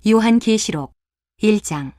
요한계시록 1장.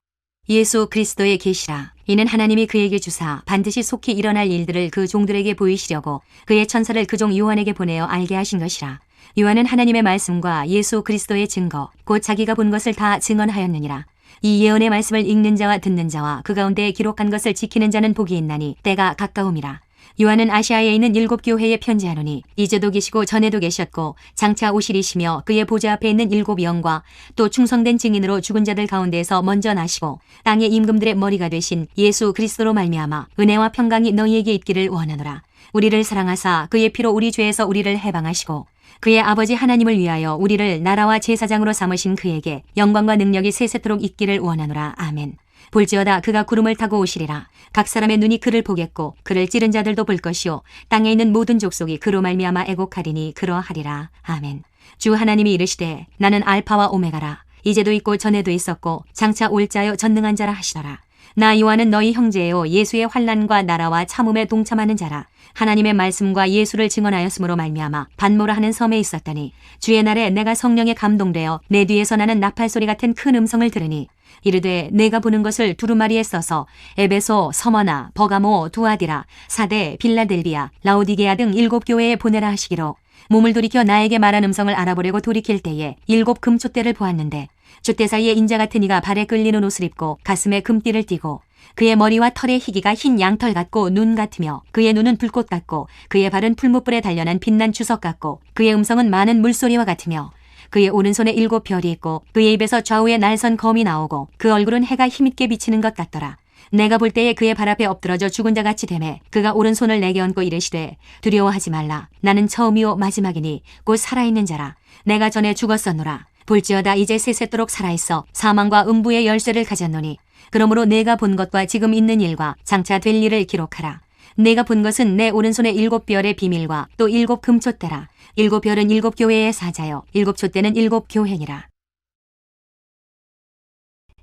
예수 그리스도의 계시라. 이는 하나님이 그에게 주사 반드시 속히 일어날 일들을 그 종들에게 보이시려고 그의 천사를 그 종 요한에게 보내어 알게 하신 것이라. 요한은 하나님의 말씀과 예수 그리스도의 증거 곧 자기가 본 것을 다 증언하였느니라. 이 예언의 말씀을 읽는 자와 듣는 자와 그 가운데 기록한 것을 지키는 자는 복이 있나니 때가 가까움이라. 요한은 아시아에 있는 7 교회에 편지하노니 이제도 계시고 전에도 계셨고 장차 오시리시며 그의 보좌 앞에 있는 7 영과 또 충성된 증인으로 죽은 자들 가운데에서 먼저 나시고 땅의 임금들의 머리가 되신 예수 그리스도로 말미암아 은혜와 평강이 너희에게 있기를 원하노라. 우리를 사랑하사 그의 피로 우리 죄에서 우리를 해방하시고 그의 아버지 하나님을 위하여 우리를 나라와 제사장으로 삼으신 그에게 영광과 능력이 세세토록 있기를 원하노라. 아멘. 볼지어다 그가 구름을 타고 오시리라. 각 사람의 눈이 그를 보겠고 그를 찌른 자들도 볼 것이요 땅에 있는 모든 족속이 그로 말미암아 애곡하리니 그러하리라. 아멘. 주 하나님이 이르시되 나는 알파와 오메가라. 이제도 있고 전에도 있었고 장차 올 자요 전능한 자라 하시더라. 나 요한은 너희 형제요 예수의 환난과 나라와 참음에 동참하는 자라. 하나님의 말씀과 예수를 증언하였으므로 말미암아 반모라 하는 섬에 있었더니 주의 날에 내가 성령에 감동되어 내 뒤에서 나는 나팔 소리 같은 큰 음성을 들으니 이르되 내가 보는 것을 두루마리에 써서 에베소, 서머나, 버가모, 두아디라, 사데, 빌라델비아, 라오디게아 등 7 교회에 보내라 하시기로 몸을 돌이켜 나에게 말한 음성을 알아보려고 돌이킬 때에 7 금촛대를 보았는데 촛대 사이에 인자 같은 이가 발에 끌리는 옷을 입고 가슴에 금띠를 띠고 그의 머리와 털의 희기가 흰 양털 같고 눈 같으며 그의 눈은 불꽃 같고 그의 발은 풀무불에 단련한 빛난 주석 같고 그의 음성은 많은 물소리와 같으며 그의 오른손에 7 별이 있고 그의 입에서 좌우에 날선 검이 나오고 그 얼굴은 해가 힘있게 비치는 것 같더라. 내가 볼 때에 그의 발 앞에 엎드러져 죽은 자같이 되매 그가 오른손을 내게 얹고 이르시되 두려워하지 말라. 나는 처음이요 마지막이니 곧 살아있는 자라. 내가 전에 죽었었노라. 볼지어다 이제 세세토록 살아있어 사망과 음부의 열쇠를 가졌노니 그러므로 내가 본 것과 지금 있는 일과 장차 될 일을 기록하라. 내가 본 것은 내 오른손에 7 별의 비밀과 또 7 금촛대라. 7 별은 7 교회의 사자요 7 촛대는 7 교회니라.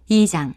2장.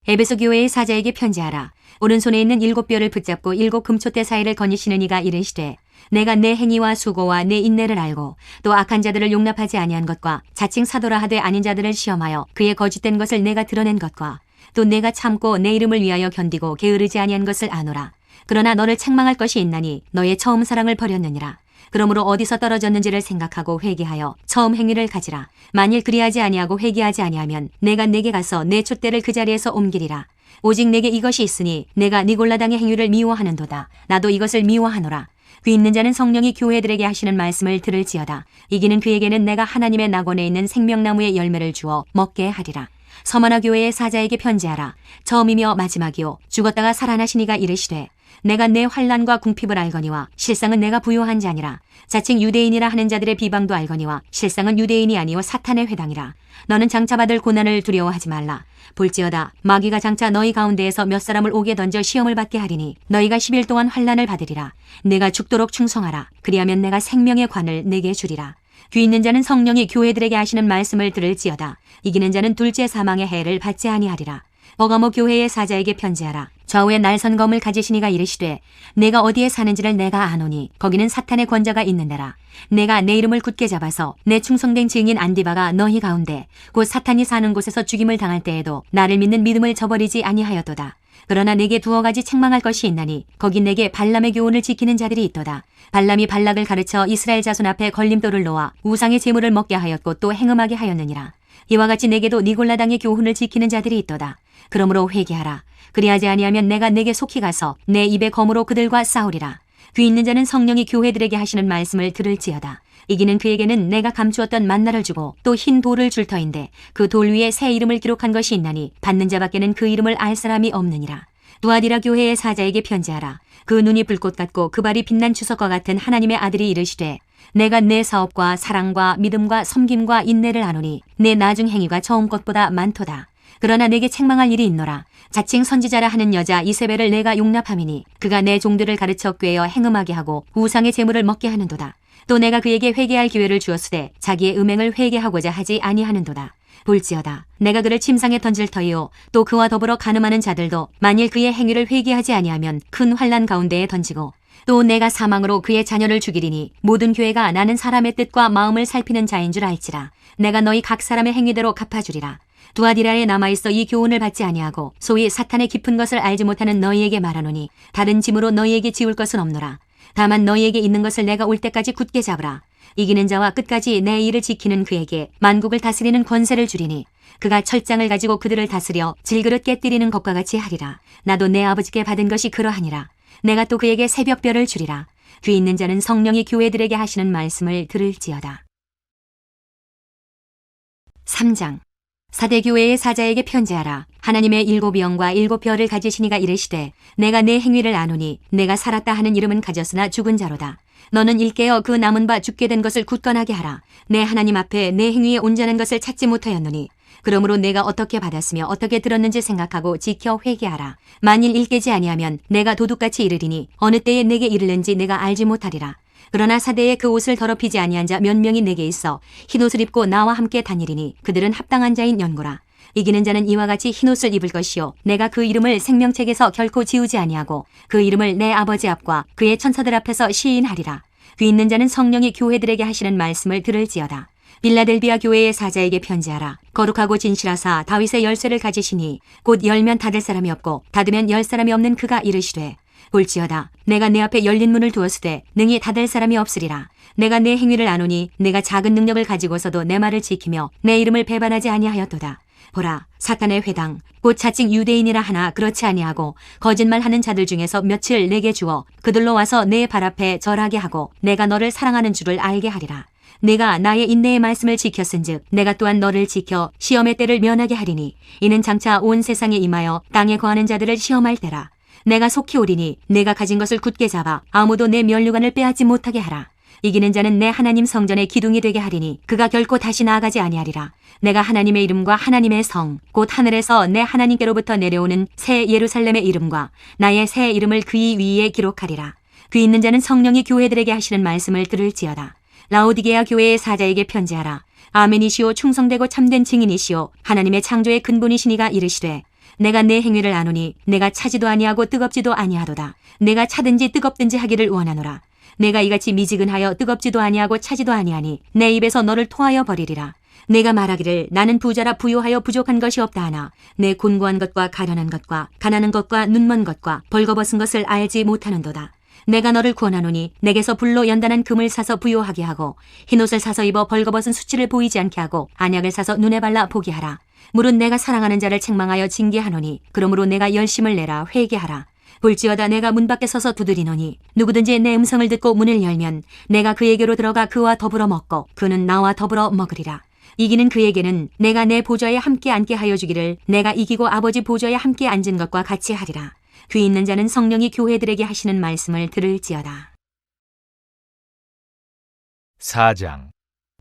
에베소 교회의 사자에게 편지하라. 오른손에 있는 7 별을 붙잡고 7 금촛대 사이를 거니시는 이가 이르시되 내가 내 행위와 수고와 내 인내를 알고 또 악한 자들을 용납하지 아니한 것과 자칭 사도라 하되 아닌 자들을 시험하여 그의 거짓된 것을 내가 드러낸 것과 또 내가 참고 내 이름을 위하여 견디고 게으르지 아니한 것을 아노라. 그러나 너를 책망할 것이 있나니 너의 처음 사랑을 버렸느니라. 그러므로 어디서 떨어졌는지를 생각하고 회개하여 처음 행위를 가지라. 만일 그리하지 아니하고 회개하지 아니하면 내가 네게 가서 내 촛대를 그 자리에서 옮기리라. 오직 내게 이것이 있으니 내가 니골라당의 행위를 미워하는도다. 나도 이것을 미워하노라. 귀 있는 자는 성령이 교회들에게 하시는 말씀을 들을지어다. 이기는 그에게는 내가 하나님의 낙원에 있는 생명나무의 열매를 주어 먹게 하리라. 서머나 교회의 사자에게 편지하라. 처음이며 마지막이요 죽었다가 살아나신 이가 이르시되 내가 내 환난과 궁핍을 알거니와 실상은 내가 부요한 자니라. 자칭 유대인이라 하는 자들의 비방도 알거니와 실상은 유대인이 아니요 사탄의 회당이라. 너는 장차 받을 고난을 두려워하지 말라. 볼지어다 마귀가 장차 너희 가운데에서 몇 사람을 옥에 던져 시험을 받게 하리니 너희가 10일 동안 환난을 받으리라. 내가 죽도록 충성하라. 그리하면 내가 생명의 관을 내게 주리라. 귀 있는 자는 성령이 교회들에게 하시는 말씀을 들을지어다. 이기는 자는 둘째 사망의 해를 받지 아니하리라. 버가모 교회의 사자에게 편지하라. 좌우에 날선 검을 가지신 이가 이르시되 내가 어디에 사는지를 내가 아노니 거기는 사탄의 권자가 있는 데라. 내가 내 이름을 굳게 잡아서 내 충성된 증인 안디바가 너희 가운데 곧 사탄이 사는 곳에서 죽임을 당할 때에도 나를 믿는 믿음을 저버리지 아니하였도다. 그러나 내게 2 가지 책망할 것이 있나니 거기 내게 발람의 교훈을 지키는 자들이 있도다. 발람이 발락을 가르쳐 이스라엘 자손 앞에 걸림돌을 놓아 우상의 제물을 먹게 하였고 또 행음하게 하였느니라. 이와 같이 내게도 니골라당의 교훈을 지키는 자들이 있도다. 그러므로 회개하라. 그리하지 아니하면 내가 내게 속히 가서 내 입의 검으로 그들과 싸우리라. 귀 있는 자는 성령이 교회들에게 하시는 말씀을 들을지어다. 이기는 그에게는 내가 감추었던 만나를 주고 또 흰 돌을 줄 터인데 그 돌 위에 새 이름을 기록한 것이 있나니 받는 자밖에는 그 이름을 알 사람이 없느니라. 두아디라 교회의 사자에게 편지하라. 그 눈이 불꽃 같고 그 발이 빛난 주석과 같은 하나님의 아들이 이르시되 내가 내 사업과 사랑과 믿음과 섬김과 인내를 아노니 내 나중 행위가 처음 것보다 많도다. 그러나 내게 책망할 일이 있노라. 자칭 선지자라 하는 여자 이세벨을 내가 용납함이니 그가 내 종들을 가르쳐 꾀어 행음하게 하고 우상의 제물을 먹게 하는도다. 또 내가 그에게 회개할 기회를 주었으되 자기의 음행을 회개하고자 하지 아니하는도다. 볼지어다 내가 그를 침상에 던질 터이요 또 그와 더불어 간음하는 자들도 만일 그의 행위를 회개하지 아니하면 큰 환난 가운데에 던지고 또 내가 사망으로 그의 자녀를 죽이리니 모든 교회가 나는 사람의 뜻과 마음을 살피는 자인 줄 알지라. 내가 너희 각 사람의 행위대로 갚아주리라. 두아디라에 남아있어 이 교훈을 받지 아니하고 소위 사탄의 깊은 것을 알지 못하는 너희에게 말하노니 다른 짐으로 너희에게 지울 것은 없노라. 다만 너희에게 있는 것을 내가 올 때까지 굳게 잡으라. 이기는 자와 끝까지 내 일을 지키는 그에게 만국을 다스리는 권세를 주리니 그가 철장을 가지고 그들을 다스려 질그릇 깨뜨리는 것과 같이 하리라. 나도 내 아버지께 받은 것이 그러하니라. 내가 또 그에게 새벽별을 주리라. 귀 있는 자는 성령이 교회들에게 하시는 말씀을 들을지어다. 3장. 사대교회의 사자에게 편지하라. 하나님의 7영과 7별을 가지신 이가 이르시되 내가 내 행위를 아노니 내가 살았다 하는 이름은 가졌으나 죽은 자로다. 너는 일깨어 그 남은 바 죽게 된 것을 굳건하게 하라. 내 하나님 앞에 내 행위에 온전한 것을 찾지 못하였노니 그러므로 내가 어떻게 받았으며 어떻게 들었는지 생각하고 지켜 회개하라. 만일 일깨지 아니하면 내가 도둑같이 이르리니 어느 때에 내게 이르는지 내가 알지 못하리라. 그러나 사대에 그 옷을 더럽히지 아니한 자 몇 명이 내게 있어 흰옷을 입고 나와 함께 다니리니 그들은 합당한 자인 연고라. 이기는 자는 이와 같이 흰옷을 입을 것이요 내가 그 이름을 생명책에서 결코 지우지 아니하고 그 이름을 내 아버지 앞과 그의 천사들 앞에서 시인하리라. 귀 있는 자는 성령이 교회들에게 하시는 말씀을 들을지어다. 빌라델비아 교회의 사자에게 편지하라. 거룩하고 진실하사 다윗의 열쇠를 가지시니 곧 열면 닫을 사람이 없고 닫으면 열 사람이 없는 그가 이르시되 볼지어다. 내가 내 앞에 열린 문을 두었으되 능히 닫을 사람이 없으리라. 내가 내 행위를 아노니 내가 작은 능력을 가지고서도 내 말을 지키며 내 이름을 배반하지 아니하였도다. 보라, 사탄의 회당 곧 자칭 유대인이라 하나 그렇지 아니하고 거짓말하는 자들 중에서 며칠 내게 주어 그들로 와서 내 발 앞에 절하게 하고 내가 너를 사랑하는 줄을 알게 하리라. 내가 나의 인내의 말씀을 지켰은즉 내가 또한 너를 지켜 시험의 때를 면하게 하리니 이는 장차 온 세상에 임하여 땅에 거하는 자들을 시험할 때라. 내가 속히 오리니 내가 가진 것을 굳게 잡아 아무도 내 면류관을 빼앗지 못하게 하라. 이기는 자는 내 하나님 성전의 기둥이 되게 하리니 그가 결코 다시 나아가지 아니하리라. 내가 하나님의 이름과 하나님의 성 곧 하늘에서 내 하나님께로부터 내려오는 새 예루살렘의 이름과 나의 새 이름을 그의 위에 기록하리라. 귀 있는 자는 성령이 교회들에게 하시는 말씀을 들을지어다. 라오디게아 교회의 사자에게 편지하라. 아멘이시오 충성되고 참된 증인이시오 하나님의 창조의 근본이시니가 이르시되 내가 내 행위를 아노니 내가 차지도 아니하고 뜨겁지도 아니하도다. 내가 차든지 뜨겁든지 하기를 원하노라. 내가 이같이 미지근하여 뜨겁지도 아니하고 차지도 아니하니 내 입에서 너를 토하여 버리리라. 내가 말하기를 나는 부자라 부요하여 부족한 것이 없다 하나 내 곤고한 것과 가련한 것과 가난한 것과 눈먼 것과 벌거벗은 것을 알지 못하는도다. 내가 너를 구원하노니 내게서 불로 연단한 금을 사서 부요하게 하고 흰옷을 사서 입어 벌거벗은 수치를 보이지 않게 하고 안약을 사서 눈에 발라 보게 하라. 물은 내가 사랑하는 자를 책망하여 징계하노니 그러므로 내가 열심을 내라 회개하라. 볼지어다 내가 문 밖에 서서 두드리노니 누구든지 내 음성을 듣고 문을 열면 내가 그에게로 들어가 그와 더불어 먹고 그는 나와 더불어 먹으리라. 이기는 그에게는 내가 내 보좌에 함께 앉게 하여 주기를 내가 이기고 아버지 보좌에 함께 앉은 것과 같이 하리라. 귀 있는 자는 성령이 교회들에게 하시는 말씀을 들을지어다. 4장.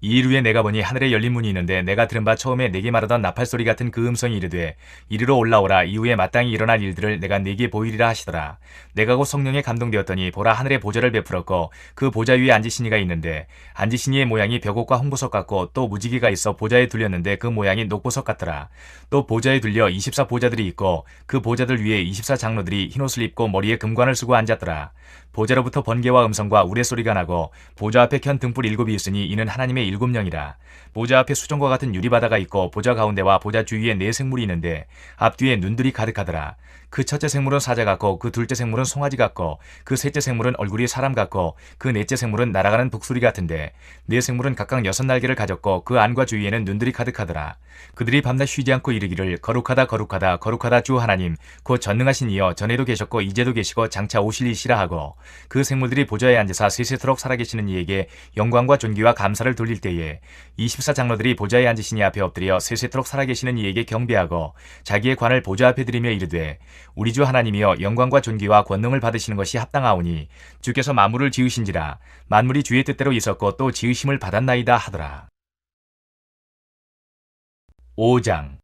이 일 후에 내가 보니 하늘에 열린 문이 있는데 내가 들은 바 처음에 내게 말하던 나팔소리 같은 그 음성이 이르되 이리로 올라오라. 이후에 마땅히 일어날 일들을 내가 네게 보이리라 하시더라. 내가 곧 성령에 감동되었더니 보라 하늘에 보좌를 베풀었고 그 보좌 위에 앉으신 이가 있는데 앉으신 이의 모양이 벽옥과 홍보석 같고 또 무지개가 있어 보좌에 둘렸는데 그 모양이 녹보석 같더라. 또 보좌에 둘려 24보좌들이 있고 그 보좌들 위에 24장로들이 흰옷을 입고 머리에 금관을 쓰고 앉았더라. 보좌로부터 번개와 음성과 우레소리가 나고 보좌 앞에 켠 등불 7이 있으니 이는 하나님의 7영이라. 보좌 앞에 수정과 같은 유리바다가 있고 보좌 가운데와 보좌 주위에 4생물이 있는데 앞뒤에 눈들이 가득하더라. 그 첫째 생물은 사자 같고 그 둘째 생물은 송아지 같고 그 셋째 생물은 얼굴이 사람 같고 그 넷째 생물은 날아가는 독수리 같은데 네 생물은 각각 6날개를 가졌고 그 안과 주위에는 눈들이 가득하더라. 그들이 밤낮 쉬지 않고 이르기를 거룩하다 거룩하다 거룩하다 주 하나님 곧 전능하신 이여 전에도 계셨고 이제도 계시고 장차 오실 이시라 하고 그 생물들이 보좌에 앉으사 세세토록 살아계시는 이에게 영광과 존귀와 감사를 돌릴 때에 24장로들이 보좌에 앉으신 이 앞에 엎드려 세세토록 살아계시는 이에게 경배하고 자기의 관을 보좌 앞에 드리며 이르되 우리 주 하나님이여 영광과 존귀와 권능을 받으시는 것이 합당하오니 주께서 만물을 지으신지라 만물이 주의 뜻대로 있었고 또 지으심을 받았나이다 하더라. 5장.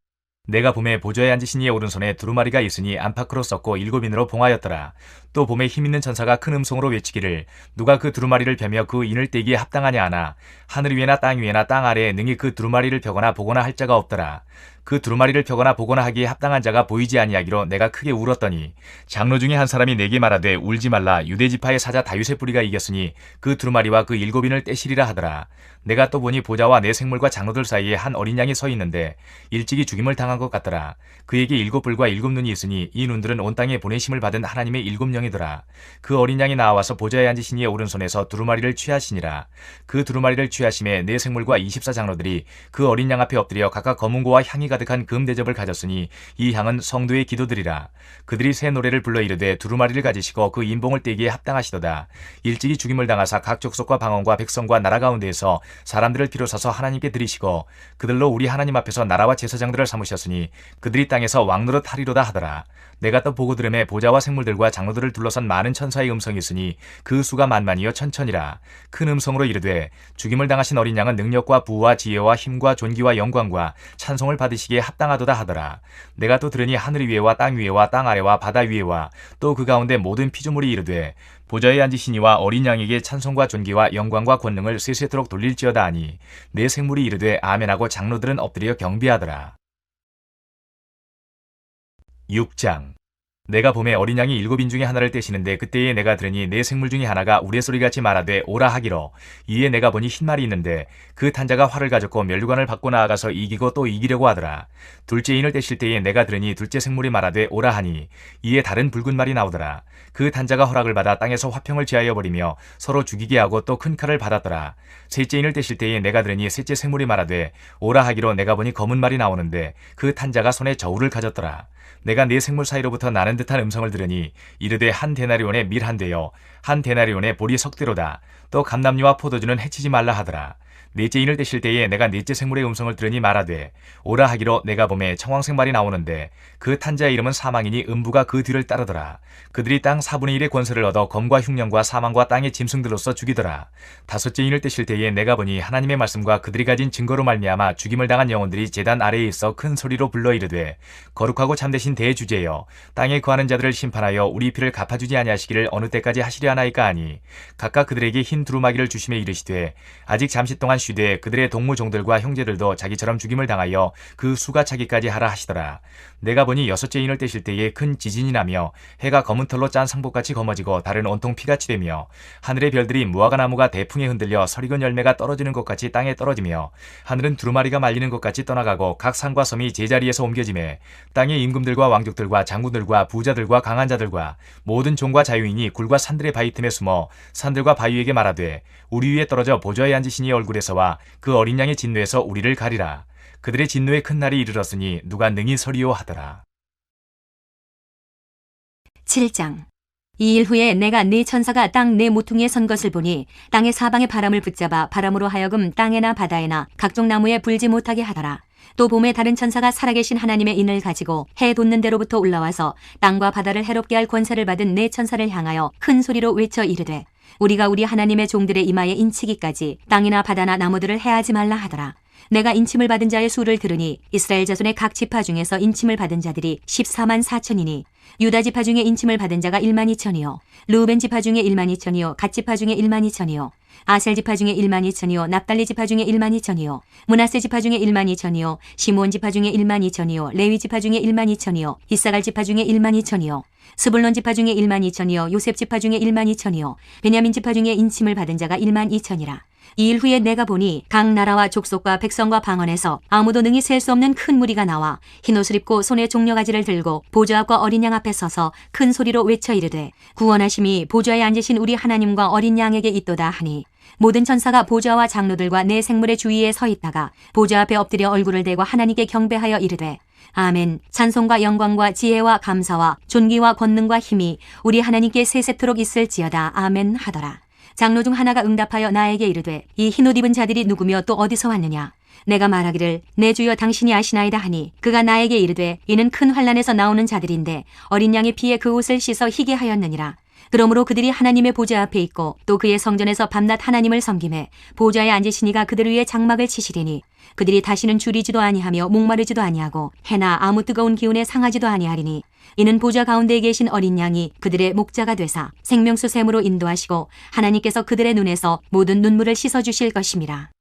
내가 봄에 보좌에 앉으신 이의 오른손에 두루마리가 있으니 안팎으로 썩고 7인으로 봉하였더라. 또 봄에 힘있는 천사가 큰 음성으로 외치기를 누가 그 두루마리를 펴며 그 인을 떼기에 합당하냐 하나 하늘 위에나 땅 위에나 땅 아래에 능히 그 두루마리를 펴거나 보거나 할 자가 없더라. 그 두루마리를 펴거나 보거나 하기에 합당한 자가 보이지 아니하기로 내가 크게 울었더니 장로 중에 한 사람이 내게 말하되 울지 말라. 유대지파의 사자 다윗의 뿌리가 이겼으니 그 두루마리와 그 7인을 떼시리라 하더라. 내가 또 보니 보좌와 내 생물과 장로들 사이에 한 어린 양이 서 있는데 일찍이 죽임을 당한 것 같더라. 그에게 7뿔과 7눈이 있으니 이 눈들은 온 땅에 보내심을 받은 하나님의 7영이더라. 그 어린 양이 나와서 보좌에 앉으신 이의 오른손에서 두루마리를 취하시니라. 그 두루마리를 취하심에 내 생물과 24장로들이 그 어린 양 앞에 엎드려 각각 검은고와 향이 가득한 금 대접을 가졌으니 이 향은 성도의 기도들이라. 그들이 새 노래를 불러 이르되 두루마리를 가지시고 그 인봉을 떼기에 합당하시도다. 일찍이 죽임을 당하사 각 족속과 방언과 백성과 나라 가운데에서 사람들을 비로소서 하나님께 드리시고 그들로 우리 하나님 앞에서 나라와 제사장들을 삼으셨으니 그들이 땅에서 왕노릇 하리로다 하더라. 내가 또 보고 들음에 보좌와 생물들과 장로들을 둘러선 많은 천사의 음성이 있으니 그 수가 만만이요 천천이라. 큰 음성으로 이르되 죽임을 당하신 어린 양은 능력과 부와 지혜와 힘과 존귀와 영광과 찬송을 받으시기에 합당하도다 하더라. 내가 또 들으니 하늘 위에와 땅 위에와 땅 아래와 바다 위에와 또 그 가운데 모든 피조물이 이르되 보좌에 앉으신 이와 어린 양에게 찬송과 존귀와 영광과 권능을 세세토록 돌릴지어다 하니 내 생물이 이르되 아멘하고 장로들은 엎드려 경배하더라. 6장. 내가 봄에 어린 양이 7인 중에 하나를 떼시는데 그때에 내가 들으니 내 생물 중에 하나가 우레소리같이 말하되 오라 하기로. 이에 내가 보니 흰 말이 있는데 그 탄자가 활을 가졌고 면류관을 받고 나아가서 이기고 또 이기려고 하더라. 둘째 인을 떼실 때에 내가 들으니 둘째 생물이 말하되 오라 하니 이에 다른 붉은 말이 나오더라. 그 탄자가 허락을 받아 땅에서 화평을 지하여 버리며 서로 죽이게 하고 또 큰 칼을 받았더라. 셋째 인을 떼실 때에 내가 들으니 셋째 생물이 말하되 오라 하기로 내가 보니 검은 말이 나오는데 그 탄자가 손에 저울을 가졌더라. 내가 네 생물 사이로부터 나는 듯한 음성을 들으니 이르되 한 데나리온에 밀 한 대요 한 데나리온에 보리 석 대로다. 또 감람류와 포도주는 해치지 말라 하더라. 넷째 인을 떼실 때에 내가 넷째 생물의 음성을 들으니 말하되 오라 하기로 내가 봄에 청황색 말이 나오는데 그 탄자의 이름은 사망이니 음부가 그 뒤를 따르더라. 그들이 땅 4분의 1의 권세를 얻어 검과 흉령과 사망과 땅의 짐승들로서 죽이더라. 다섯째 인을 떼실 때에 내가 보니 하나님의 말씀과 그들이 가진 증거로 말미암아 죽임을 당한 영혼들이 제단 아래에 있어 큰 소리로 불러 이르되 거룩하고 참되신 대주제여 땅에 거하는 자들을 심판하여 우리 피를 갚아주지 아니하시기를 어느 때까지 하시려 하나이까 하니 각각 그들에게 흰 두루마기를 주심에 이르시되 아직 잠시 동안 쉬되 그들의 동무종들과 형제들도 자기처럼 죽임을 당하여 그 수가 차기까지 하라 하시더라. 내가 보니 여섯째 인을 떼실 때에 큰 지진이 나며 해가 검은 털로 짠 상복같이 검어지고 달은 온통 피같이 되며 하늘의 별들이 무화과나무가 대풍에 흔들려 설익은 열매가 떨어지는 것 같이 땅에 떨어지며 하늘은 두루마리가 말리는 것 같이 떠나가고 각 산과 섬이 제자리에서 옮겨지매 땅의 임금들과 왕족들과 장군들과 부자들과 강한 자들과 모든 종과 자유인이 굴과 산들의 바위 틈에 숨어 산들과 바위에게 말하되 우리 위에 떨어져 보좌에 앉으신 이 얼굴에서와 그 어린 양의 진노에서 우리를 가리라. 그들의 진노의 큰 날이 이르렀으니 누가 능히 서리요 하더라. 7장. 이 일 후에 내가 네 천사가 땅 네 모퉁이에 선 것을 보니 땅의 사방의 바람을 붙잡아 바람으로 하여금 땅에나 바다에나 각종 나무에 불지 못하게 하더라. 또 봄에 다른 천사가 살아계신 하나님의 인을 가지고 해 돋는 데로부터 올라와서 땅과 바다를 해롭게 할 권세를 받은 네 천사를 향하여 큰 소리로 외쳐 이르되 우리가 우리 하나님의 종들의 이마에 인치기까지 땅이나 바다나 나무들을 해하지 말라 하더라. 내가 인침을 받은 자의 수를 들으니 이스라엘 자손의 각 지파 중에서 인침을 받은 자들이 14만 4천이니 유다 지파 중에 인침을 받은 자가 1만 2천이요 르우벤 지파 중에 1만 2천이요 갓 지파 중에 1만 2천이요 아셀 지파 중에 1만 2천이요 납달리 지파 중에 1만 2천이요 므낫세 지파 중에 1만 2천이요 시므온 지파 중에 1만 2천이요 레위 지파 중에 1만 2천이요 이사갈 지파 중에 1만 2천이요 스불론 지파 중에 1만 2천이요 요셉 지파 중에 1만 2천이요 베냐민 지파 중에 인침을 받은 자가 1만 2천이라. 이 일 후에 내가 보니 각 나라와 족속과 백성과 방언에서 아무도 능히 셀 수 없는 큰 무리가 나와 흰옷을 입고 손에 종려가지를 들고 보좌 앞과 어린 양 앞에 서서 큰 소리로 외쳐 이르되 구원하심이 보좌에 앉으신 우리 하나님과 어린 양에게 있도다 하니 모든 천사가 보좌와 장로들과 내 생물의 주위에 서 있다가 보좌 앞에 엎드려 얼굴을 대고 하나님께 경배하여 이르되 아멘. 찬송과 영광과 지혜와 감사와 존귀와 권능과 힘이 우리 하나님께 세세토록 있을지어다. 아멘 하더라. 장로 중 하나가 응답하여 나에게 이르되 이 흰옷 입은 자들이 누구며 또 어디서 왔느냐. 내가 말하기를 내 주여 당신이 아시나이다 하니 그가 나에게 이르되 이는 큰 환난에서 나오는 자들인데 어린 양의 피에 그 옷을 씻어 희게 하였느니라. 그러므로 그들이 하나님의 보좌 앞에 있고 또 그의 성전에서 밤낮 하나님을 섬김에 보좌에 앉으시니가 그들 위에 장막을 치시리니 그들이 다시는 줄이지도 아니하며 목마르지도 아니하고 해나 아무 뜨거운 기운에 상하지도 아니하리니 이는 보좌 가운데에 계신 어린 양이 그들의 목자가 되사 생명수 샘으로 인도하시고 하나님께서 그들의 눈에서 모든 눈물을 씻어주실 것임이라.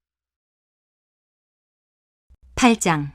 8장.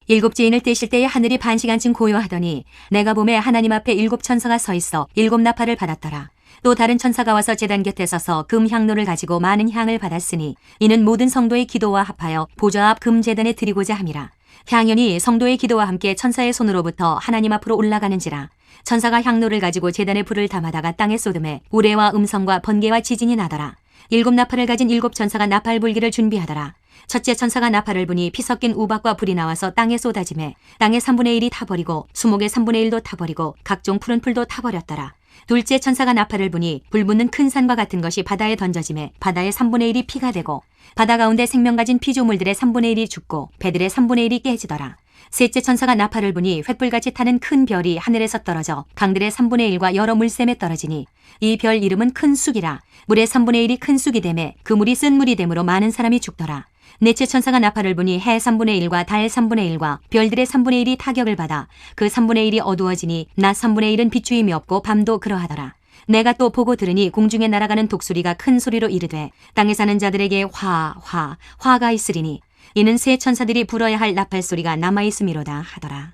일곱 지인을 떼실 때에 하늘이 반시간쯤 고요하더니 내가 봄에 하나님 앞에 일곱 천사가 서 있어 일곱 나팔을 받았더라. 또 다른 천사가 와서 제단 곁에 서서 금 향로를 가지고 많은 향을 받았으니 이는 모든 성도의 기도와 합하여 보좌 앞 금 제단에 드리고자 함이라. 향연이 성도의 기도와 함께 천사의 손으로부터 하나님 앞으로 올라가는지라. 천사가 향로를 가지고 제단에 불을 담아다가 땅에 쏟음에 우레와 음성과 번개와 지진이 나더라. 일곱 나팔을 가진 일곱 천사가 나팔 불기를 준비하더라. 첫째 천사가 나팔을 부니 피 섞인 우박과 불이 나와서 땅에 쏟아지매 땅의 3분의 1이 타버리고 수목의 3분의 1도 타버리고 각종 푸른 풀도 타버렸더라. 둘째 천사가 나팔을 부니 불 붙는 큰 산과 같은 것이 바다에 던져지매 바다의 3분의 1이 피가 되고 바다 가운데 생명 가진 피조물들의 3분의 1이 죽고 배들의 3분의 1이 깨지더라. 셋째 천사가 나팔을 부니 횃불같이 타는 큰 별이 하늘에서 떨어져 강들의 3분의 1과 여러 물샘에 떨어지니 이 별 이름은 큰 쑥이라. 물의 3분의 1이 큰 쑥이 되매 그 물이 쓴 물이 되므로 많은 사람이 죽더라. 넷째 천사가 나팔을 부니 해 3분의 1과 달 3분의 1과 별들의 3분의 1이 타격을 받아 그 3분의 1이 어두워지니 낮 3분의 1은 비추임이 없고 밤도 그러하더라. 내가 또 보고 들으니 공중에 날아가는 독수리가 큰 소리로 이르되 땅에 사는 자들에게 화가 있으리니 이는 새 천사들이 불어야 할 나팔 소리가 남아있음이로다 하더라.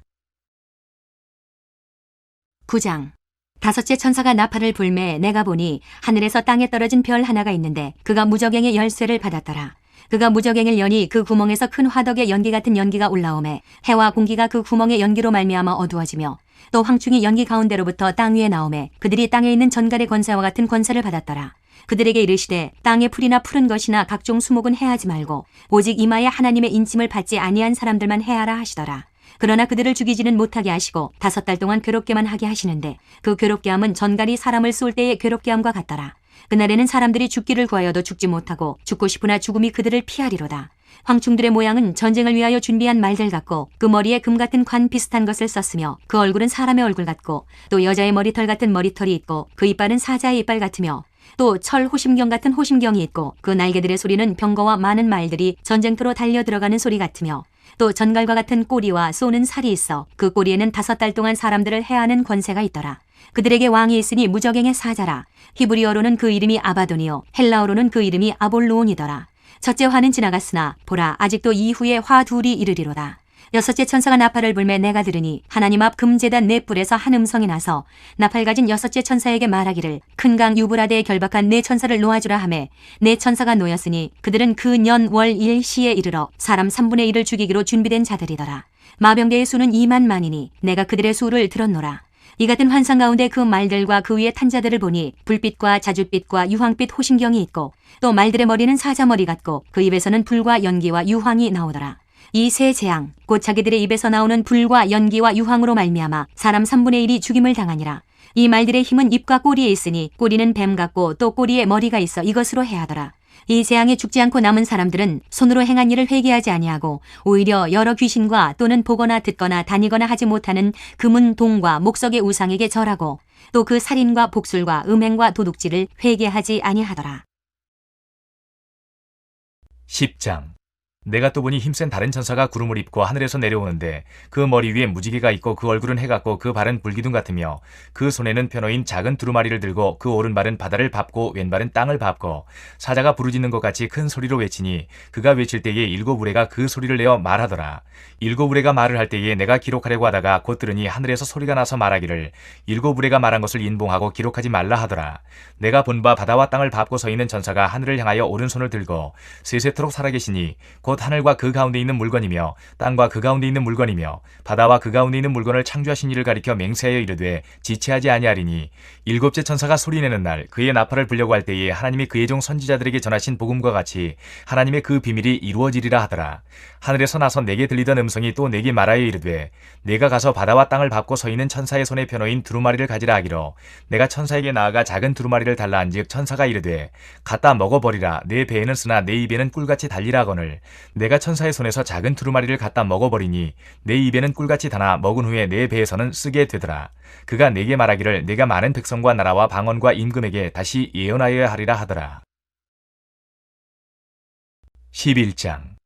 9장. 다섯째 천사가 나팔을 불매 내가 보니 하늘에서 땅에 떨어진 별 하나가 있는데 그가 무저갱의 열쇠를 받았더라. 그가 무저갱을 여니 그 구멍에서 큰 화덕의 연기 같은 연기가 올라오매 해와 공기가 그 구멍의 연기로 말미암아 어두워지며 또 황충이 연기 가운데로부터 땅 위에 나오매 그들이 땅에 있는 전갈의 권세와 같은 권세를 받았더라. 그들에게 이르시되 땅의 풀이나 푸른 것이나 각종 수목은 해하지 말고 오직 이마에 하나님의 인침을 받지 아니한 사람들만 해하라 하시더라. 그러나 그들을 죽이지는 못하게 하시고 5달 동안 괴롭게만 하게 하시는데 그 괴롭게 함은 전갈이 사람을 쏠 때의 괴롭게 함과 같더라. 그날에는 사람들이 죽기를 구하여도 죽지 못하고 죽고 싶으나 죽음이 그들을 피하리로다. 황충들의 모양은 전쟁을 위하여 준비한 말들 같고 그 머리에 금 같은 관 비슷한 것을 썼으며 그 얼굴은 사람의 얼굴 같고 또 여자의 머리털 같은 머리털이 있고 그 이빨은 사자의 이빨 같으며 또 철 호심경 같은 호심경이 있고 그 날개들의 소리는 병거와 많은 말들이 전쟁터로 달려 들어가는 소리 같으며 또 전갈과 같은 꼬리와 쏘는 살이 있어 그 꼬리에는 5달 동안 사람들을 해하는 권세가 있더라. 그들에게 왕이 있으니 무저갱의 사자라. 히브리어로는 그 이름이 아바돈이요 헬라어로는 그 이름이 아볼로온이더라. 첫째 화는 지나갔으나 보라 아직도 이후에 화 둘이 이르리로다. 여섯째 천사가 나팔을 불매 내가 들으니 하나님 앞 금제단 네 뿔에서 한 음성이 나서 나팔 가진 여섯째 천사에게 말하기를 큰 강 유브라데에 결박한 네 천사를 놓아주라 하매 네 천사가 놓였으니 그들은 그 년 월 일 시에 이르러 사람 3분의 1을 죽이기로 준비된 자들이더라. 마병대의 수는 2만 만이니 내가 그들의 수를 들었노라. 이 같은 환상 가운데 그 말들과 그 위에 탄 자들을 보니 불빛과 자줏빛과 유황빛 호심경이 있고 또 말들의 머리는 사자머리 같고 그 입에서는 불과 연기와 유황이 나오더라. 이 세 재앙 곧 자기들의 입에서 나오는 불과 연기와 유황으로 말미암아 사람 3분의 1이 죽임을 당하니라. 이 말들의 힘은 입과 꼬리에 있으니 꼬리는 뱀 같고 또 꼬리에 머리가 있어 이것으로 해하더라. 이 재앙에 죽지 않고 남은 사람들은 손으로 행한 일을 회개하지 아니하고 오히려 여러 귀신과 또는 보거나 듣거나 다니거나 하지 못하는 금은 동과 목석의 우상에게 절하고 또 그 살인과 복술과 음행과 도둑질을 회개하지 아니하더라. 10장. 내가 또 보니 힘센 다른 천사가 구름을 입고 하늘에서 내려오는데 그 머리 위에 무지개가 있고 그 얼굴은 해 같고 그 발은 불기둥 같으며 그 손에는 펴놓인 작은 두루마리를 들고 그 오른발은 바다를 밟고 왼발은 땅을 밟고 사자가 부르짖는 것 같이 큰 소리로 외치니 그가 외칠 때에 7 우레가 그 소리를 내어 말하더라. 7 우레가 말을 할 때에 내가 기록하려고 하다가 곧 들으니 하늘에서 소리가 나서 말하기를 7 우레가 말한 것을 인봉하고 기록하지 말라 하더라. 내가 본 바 바다와 땅을 밟고 서 있는 천사가 하늘을 향하여 오른손을 들고 세세토록 살아계시니 곧 하늘과 그 가운데 있는 물건이며 땅과 그 가운데 있는 물건이며 바다와 그 가운데 있는 물건을 창조하신 이를 가리켜 맹세하여 이르되 지체하지 아니하리니 7째 천사가 소리내는 날 그의 나팔을 불려고 할 때에 하나님이 그의 종 선지자들에게 전하신 복음과 같이 하나님의 그 비밀이 이루어지리라 하더라. 하늘에서 나서 내게 들리던 음성이 또 내게 말하여 이르되 내가 가서 바다와 땅을 밟고 서 있는 천사의 손에 펴놓인 두루마리를 가지라 하기로 내가 천사에게 나아가 작은 두루마리를 달라 한즉 천사가 이르되 갖다 먹어버리라. 내 배에는 쓰나 내 입에는 꿀같이 달리라 하거늘 내가 천사의 손에서 작은 두루마리를 갖다 먹어버리니 내 입에는 꿀같이 다나 먹은 후에 내 배에서는 쓰게 되더라. 그가 내게 말하기를 내가 많은 백성과 나라와 방언과 임금에게 다시 예언하여야 하리라 하더라. 11장.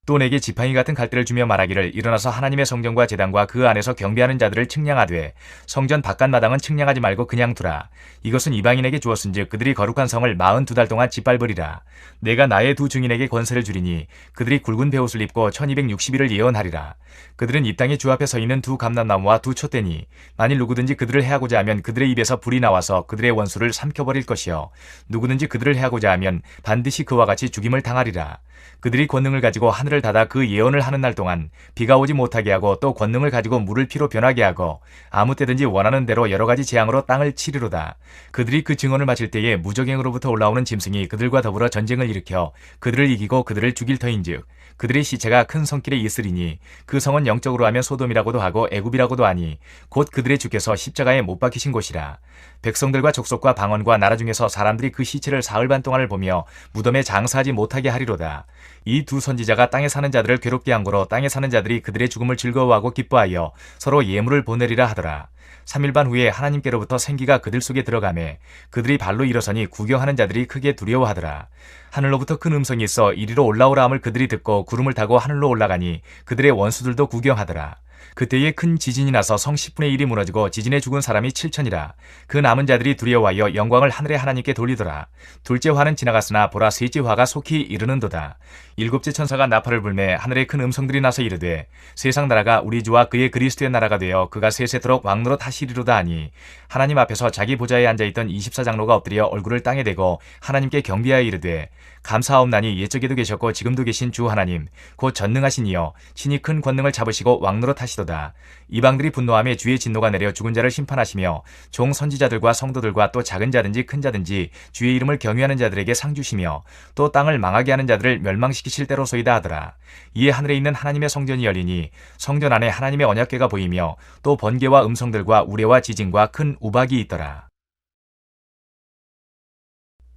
또 내게 지팡이 같은 갈대를 주며 말하기를 일어나서 하나님의 성전과 제단과 그 안에서 경배하는 자들을 측량하되 성전 바깥마당은 측량하지 말고 그냥 두라. 이것은 이방인에게 주었은즉 그들이 거룩한 성을 42달 동안 짓밟으리라. 내가 나의 두 증인에게 권세를 주리니 그들이 굵은 베옷을 입고 1260일을 예언하리라. 그들은 이 땅에 주 앞에 서 있는 두 감람나무와 두 촛대니 만일 누구든지 그들을 해하고자 하면 그들의 입에서 불이 나와서 그들의 원수를 삼켜버릴 것이요 누구든지 그들을 해하고자 하면 반드시 그와 같이 죽임을 당하리라. 그들이 권능을 가지고 하늘을 닫아 그 예언을 하는 날 동안 비가 오지 못하게 하고 또 권능을 가지고 물을 피로 변하게 하고 아무 때든지 원하는 대로 여러 가지 재앙으로 땅을 치리로다. 그들이 그 증언을 마칠 때에 무적행으로부터 올라오는 짐승이 그들과 더불어 전쟁을 일으켜 그들을 이기고 그들을 죽일 터인즉 그들의 시체가 큰 성길에 있으리니 그 성은 영적으로 하면 소돔이라고도 하고 애굽이라고도 하니 곧 그들의 주께서 십자가에 못 박히신 곳이라. 백성들과 족속과 방언과 나라 중에서 사람들이 그 시체를 사흘 반 동안을 보며 무덤에 장사하지 못하게 하리로다. 이 두 선지자가 땅에 사는 자들을 괴롭게 한 거로 땅에 사는 자들이 그들의 죽음을 즐거워하고 기뻐하여 서로 예물을 보내리라 하더라. 3일 반 후에 하나님께로부터 생기가 그들 속에 들어가매 그들이 발로 일어서니 구경하는 자들이 크게 두려워하더라. 하늘로부터 큰 음성이 있어 이리로 올라오라 함을 그들이 듣고 구름을 타고 하늘로 올라가니 그들의 원수들도 구경하더라. 그때에 큰 지진이 나서 성 10분의 1이 무너지고 지진에 죽은 사람이 7천이라. 그 남은 자들이 두려워하여 영광을 하늘의 하나님께 돌리더라. 둘째 화는 지나갔으나 보라 셋째 화가 속히 이르는도다. 일곱째 천사가 나팔을 불매 하늘에 큰 음성들이 나서 이르되 세상 나라가 우리 주와 그의 그리스도의 나라가 되어 그가 세세토록 왕노릇 하시리로다 하니 하나님 앞에서 자기 보좌에 앉아있던 24장로가 엎드려 얼굴을 땅에 대고 하나님께 경배하여 이르되 감사하옵나니 옛적에도 계셨고 지금도 계신 주 하나님 곧 전능하신 이여 친히 큰 권능을 잡으시고 왕노릇 하시도다. 이방들이 분노하며 주의 진노가 내려 죽은 자를 심판하시며 종 선지자들과 성도들과 또 작은 자든지 큰 자든지 주의 이름을 경외하는 자들에게 상 주시며 또 땅을 망하게 하는 자들을 멸망시키실 때로소이다 하더라. 이에 하늘에 있는 하나님의 성전이 열리니 성전 안에 하나님의 언약궤가 보이며 또 번개와 음성들과 우레와 지진과 큰 우박이 있더라.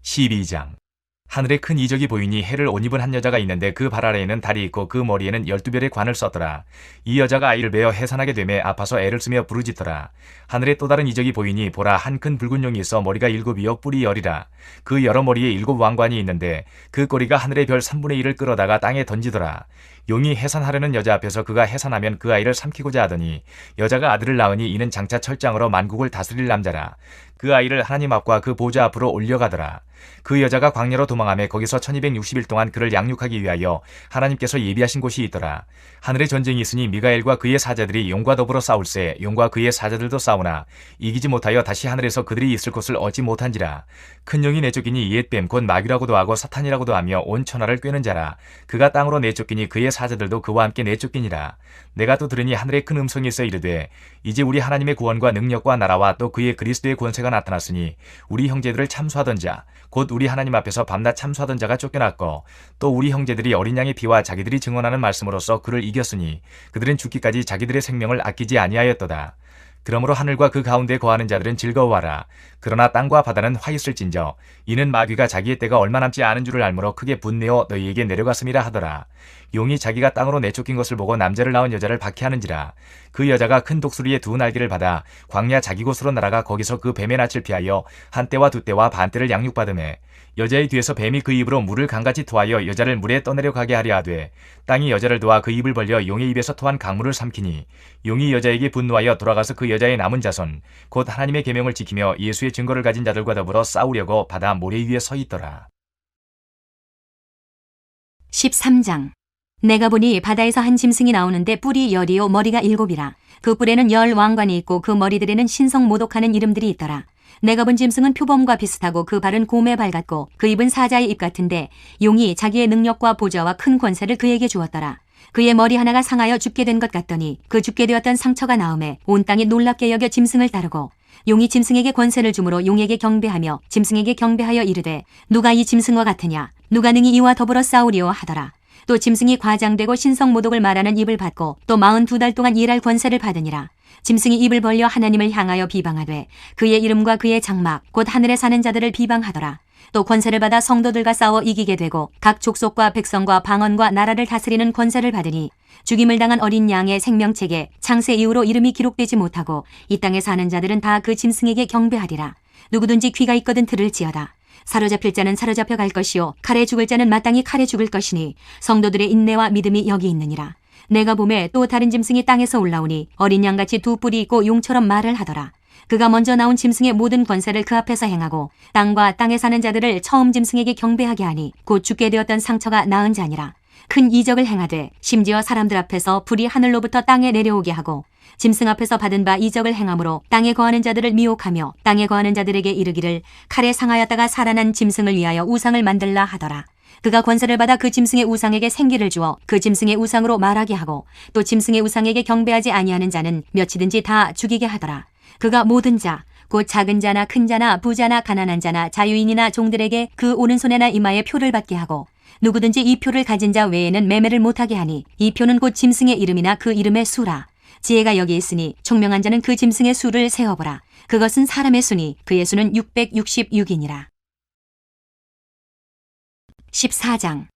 12장 하늘에 큰 이적이 보이니 해를 옷 입은 한 여자가 있는데 그 발 아래에는 달이 있고 그 머리에는 12별의 관을 썼더라. 이 여자가 아이를 베어 해산하게 되매 아파서 애를 쓰며 부르짖더라. 하늘에 또 다른 이적이 보이니 보라 한 큰 붉은 용이 있어 머리가 7이요 뿔이 10이라. 그 여러 머리에 7 왕관이 있는데 그 꼬리가 하늘의 별 3분의 1을 끌어다가 땅에 던지더라. 용이 해산하려는 여자 앞에서 그가 해산하면 그 아이를 삼키고자 하더니 여자가 아들을 낳으니 이는 장차 철장으로 만국을 다스릴 남자라. 그 아이를 하나님 앞과 그 보좌 앞으로 올려가더라. 그 여자가 광야로 도망하며 거기서 1260일 동안 그를 양육하기 위하여 하나님께서 예비하신 곳이 있더라. 하늘에 전쟁이 있으니 미가엘과 그의 사자들이 용과 더불어 싸울세 용과 그의 사자들도 싸우나 이기지 못하여 다시 하늘에서 그들이 있을 곳을 얻지 못한지라. 큰 영이 내쫓기니 옛뱀 곧 마귀라고도 하고 사탄이라고도 하며 온 천하를 꿰는 자라. 그가 땅으로 내쫓기니 그의 사자들도 그와 함께 내쫓기니라. 내가 또 들으니 하늘에 큰 음성이 있어 이르되 이제 우리 하나님의 구원과 능력과 나라와 또 그의 그리스도의 권세가 나타났으니 우리 형제들을 참수하던 자 곧 우리 하나님 앞에서 밤낮 참수하던 자가 쫓겨났고 또 우리 형제들이 어린 양의 피와 자기들이 증언하는 말씀으로써 그를 이겼으니 그들은 죽기까지 자기들의 생명을 아끼지 아니하였도다. 그러므로 하늘과 그 가운데 거하는 자들은 즐거워하라. 그러나 땅과 바다는 화 있을진저 이는 마귀가 자기의 때가 얼마 남지 않은 줄을 알므로 크게 분내어 너희에게 내려갔음이라 하더라. 용이 자기가 땅으로 내쫓긴 것을 보고 남자를 낳은 여자를 박해하는지라. 그 여자가 큰 독수리의 두 날개를 받아 광야 자기 곳으로 날아가 거기서 그 뱀의 낯을 피하여 한 때와 두 때와 반 때를 양육받으매 여자의 뒤에서 뱀이 그 입으로 물을 강같이 토하여 여자를 물에 떠내려 가게 하려 하되 땅이 여자를 도와 그 입을 벌려 용의 입에서 토한 강물을 삼키니 용이 여자에게 분노하여 돌아가서 그 여자의 남은 자손 곧 하나님의 계명을 지키며 예수의 증거를 가진 자들과 더불어 싸우려고 바다 모래 위에 서 있더라. 13장 내가 보니 바다에서 한 짐승이 나오는데 뿔이 10이요 머리가 7이라. 그 뿔에는 10 왕관이 있고 그 머리들에는 신성 모독하는 이름들이 있더라. 내가 본 짐승은 표범과 비슷하고 그 발은 곰의 발 같고 그 입은 사자의 입 같은데 용이 자기의 능력과 보좌와 큰 권세를 그에게 주었더라. 그의 머리 하나가 상하여 죽게 된 것 같더니 그 죽게 되었던 상처가 나음에 온 땅이 놀랍게 여겨 짐승을 따르고 용이 짐승에게 권세를 주므로 용에게 경배하며 짐승에게 경배하여 이르되 누가 이 짐승과 같으냐 누가 능히 이와 더불어 싸우리오 하더라. 또 짐승이 과장되고 신성 모독을 말하는 입을 받고 또 42달 동안 일할 권세를 받으니라. 짐승이 입을 벌려 하나님을 향하여 비방하되 그의 이름과 그의 장막 곧 하늘에 사는 자들을 비방하더라. 또 권세를 받아 성도들과 싸워 이기게 되고 각 족속과 백성과 방언과 나라를 다스리는 권세를 받으니 죽임을 당한 어린 양의 생명책에 창세 이후로 이름이 기록되지 못하고 이 땅에 사는 자들은 다 그 짐승에게 경배하리라. 누구든지 귀가 있거든 들을지어다. 사로잡힐 자는 사로잡혀 갈 것이요 칼에 죽을 자는 마땅히 칼에 죽을 것이니 성도들의 인내와 믿음이 여기 있느니라. 내가 보매 또 다른 짐승이 땅에서 올라오니 어린 양같이 두 뿔이 있고 용처럼 말을 하더라. 그가 먼저 나온 짐승의 모든 권세를 그 앞에서 행하고 땅과 땅에 사는 자들을 처음 짐승에게 경배하게 하니 곧 죽게 되었던 상처가 나은 자니라. 큰 이적을 행하되 심지어 사람들 앞에서 불이 하늘로부터 땅에 내려오게 하고 짐승 앞에서 받은 바 이적을 행함으로 땅에 거하는 자들을 미혹하며 땅에 거하는 자들에게 이르기를 칼에 상하였다가 살아난 짐승을 위하여 우상을 만들라 하더라. 그가 권세를 받아 그 짐승의 우상에게 생기를 주어 그 짐승의 우상으로 말하게 하고 또 짐승의 우상에게 경배하지 아니하는 자는 몇이든지 다 죽이게 하더라. 그가 모든 자 곧 작은 자나 큰 자나 부자나 가난한 자나 자유인이나 종들에게 그 오른손에나 이마에 표를 받게 하고 누구든지 이 표를 가진 자 외에는 매매를 못하게 하니 이 표는 곧 짐승의 이름이나 그 이름의 수라. 지혜가 여기 있으니 총명한 자는 그 짐승의 수를 세어보라. 그것은 사람의 수니 그의 수는 666이니라. 14장.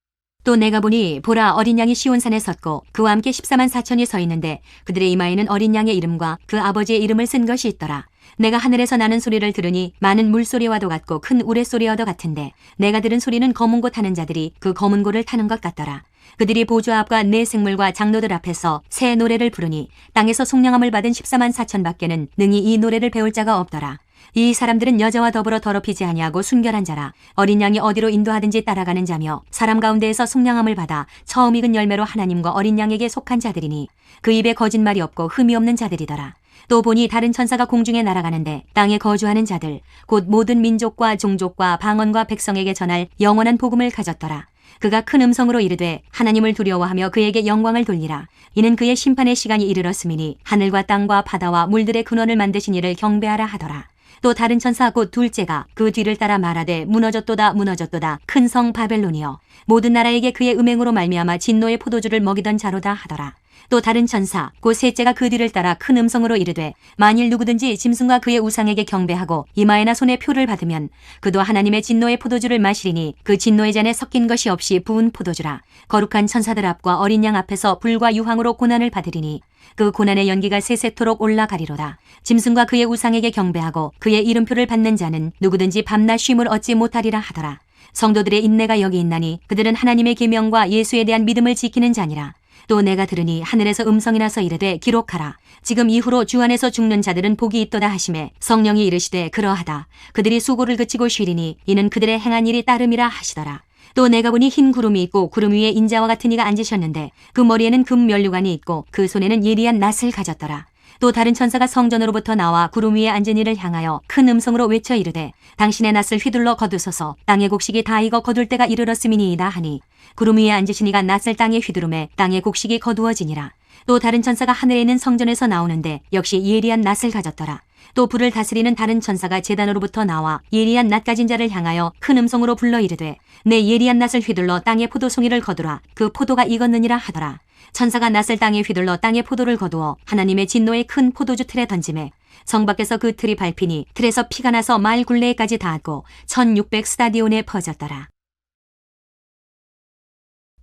또 내가 보니 보라 어린 양이 시온산에 섰고 그와 함께 14만 4천이 서 있는데 그들의 이마에는 어린 양의 이름과 그 아버지의 이름을 쓴 것이 있더라. 내가 하늘에서 나는 소리를 들으니 많은 물소리와도 같고 큰 우레소리와도 같은데 내가 들은 소리는 검은 고 타는 자들이 그 검은 고를 타는 것 같더라. 그들이 보좌 앞과 네 생물과 장로들 앞에서 새 노래를 부르니 땅에서 속량함을 받은 14만 4천 밖에는 능히 이 노래를 배울 자가 없더라. 이 사람들은 여자와 더불어 더럽히지 아니하고 순결한 자라. 어린 양이 어디로 인도하든지 따라가는 자며 사람 가운데에서 속량함을 받아 처음 익은 열매로 하나님과 어린 양에게 속한 자들이니 그 입에 거짓말이 없고 흠이 없는 자들이더라. 또 보니 다른 천사가 공중에 날아가는데 땅에 거주하는 자들 곧 모든 민족과 종족과 방언과 백성에게 전할 영원한 복음을 가졌더라. 그가 큰 음성으로 이르되 하나님을 두려워하며 그에게 영광을 돌리라. 이는 그의 심판의 시간이 이르렀음이니 하늘과 땅과 바다와 물들의 근원을 만드신 이를 경배하라 하더라. 또 다른 천사 곧 둘째가 그 뒤를 따라 말하되 무너졌도다 무너졌도다 큰 성 바벨론이여 모든 나라에게 그의 음행으로 말미암아 진노의 포도주를 먹이던 자로다 하더라. 또 다른 천사 곧 셋째가 그 뒤를 따라 큰 음성으로 이르되 만일 누구든지 짐승과 그의 우상에게 경배하고 이마에나 손에 표를 받으면 그도 하나님의 진노의 포도주를 마시리니 그 진노의 잔에 섞인 것이 없이 부은 포도주라. 거룩한 천사들 앞과 어린 양 앞에서 불과 유황으로 고난을 받으리니 그 고난의 연기가 세세토록 올라가리로다. 짐승과 그의 우상에게 경배하고 그의 이름표를 받는 자는 누구든지 밤낮 쉼을 얻지 못하리라 하더라. 성도들의 인내가 여기 있나니 그들은 하나님의 계명과 예수에 대한 믿음을 지키는 자니라. 또 내가 들으니 하늘에서 음성이 나서 이르되 기록하라. 지금 이후로 주 안에서 죽는 자들은 복이 있도다 하시매 성령이 이르시되 그러하다. 그들이 수고를 그치고 쉬리니 이는 그들의 행한 일이 따름이라 하시더라. 또 내가 보니 흰 구름이 있고 구름 위에 인자와 같은 이가 앉으셨는데 그 머리에는 금 면류관이 있고 그 손에는 예리한 낫을 가졌더라. 또 다른 천사가 성전으로부터 나와 구름 위에 앉은 이를 향하여 큰 음성으로 외쳐 이르되 당신의 낫을 휘둘러 거두소서. 땅의 곡식이 다 익어 거둘 때가 이르렀음이니이다 하니 구름 위에 앉으신 이가 낫을 땅에 휘두르매 땅의 곡식이 거두어지니라. 또 다른 천사가 하늘에 있는 성전에서 나오는데 역시 예리한 낫을 가졌더라. 또 불을 다스리는 다른 천사가 제단으로부터 나와 예리한 낫 가진 자를 향하여 큰 음성으로 불러 이르되 내 예리한 낫을 휘둘러 땅의 포도송이를 거두라. 그 포도가 익었느니라 하더라. 천사가 낫을 땅에 휘둘러 땅의 포도를 거두어 하나님의 진노의 큰 포도주 틀에 던지매 성 밖에서 그 틀이 밟히니 틀에서 피가 나서 마을 굴레에까지 닿았고 1600 스타디온에 퍼졌더라.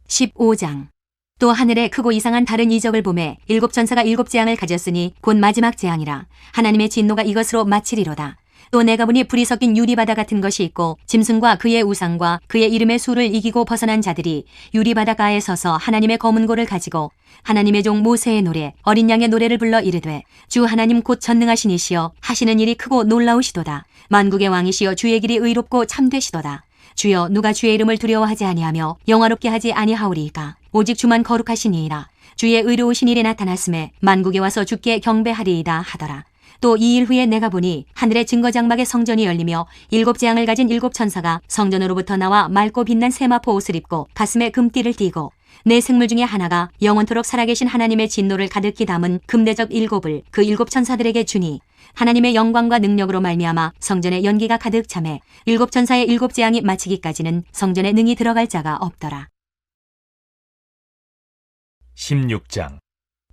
15장. 또 하늘에 크고 이상한 다른 이적을 보매 일곱 천사가 일곱 재앙을 가졌으니 곧 마지막 재앙이라. 하나님의 진노가 이것으로 마치리로다. 또 내가 보니 불이 섞인 유리바다 같은 것이 있고 짐승과 그의 우상과 그의 이름의 수를 이기고 벗어난 자들이 유리바다가에 서서 하나님의 검은 고를 가지고 하나님의 종 모세의 노래 어린 양의 노래를 불러 이르되 주 하나님 곧 전능하신 이시여 하시는 일이 크고 놀라우시도다. 만국의 왕이시여 주의 길이 의롭고 참되시도다. 주여 누가 주의 이름을 두려워하지 아니하며 영화롭게 하지 아니하오리이까. 오직 주만 거룩하시니이다. 주의 의로우신 일이 나타났음에 만국에 와서 주께 경배하리이다 하더라. 또 이 일 후에 내가 보니 하늘의 증거장막의 성전이 열리며 일곱 재앙을 가진 일곱 천사가 성전으로부터 나와 맑고 빛난 세마포 옷을 입고 가슴에 금띠를 띠고 네 생물 중에 하나가 영원토록 살아계신 하나님의 진노를 가득히 담은 금대접 일곱을 그 일곱 천사들에게 주니 하나님의 영광과 능력으로 말미암아 성전에 연기가 가득 차매 일곱 천사의 일곱 재앙이 마치기까지는 성전에 능히 들어갈 자가 없더라. 16장.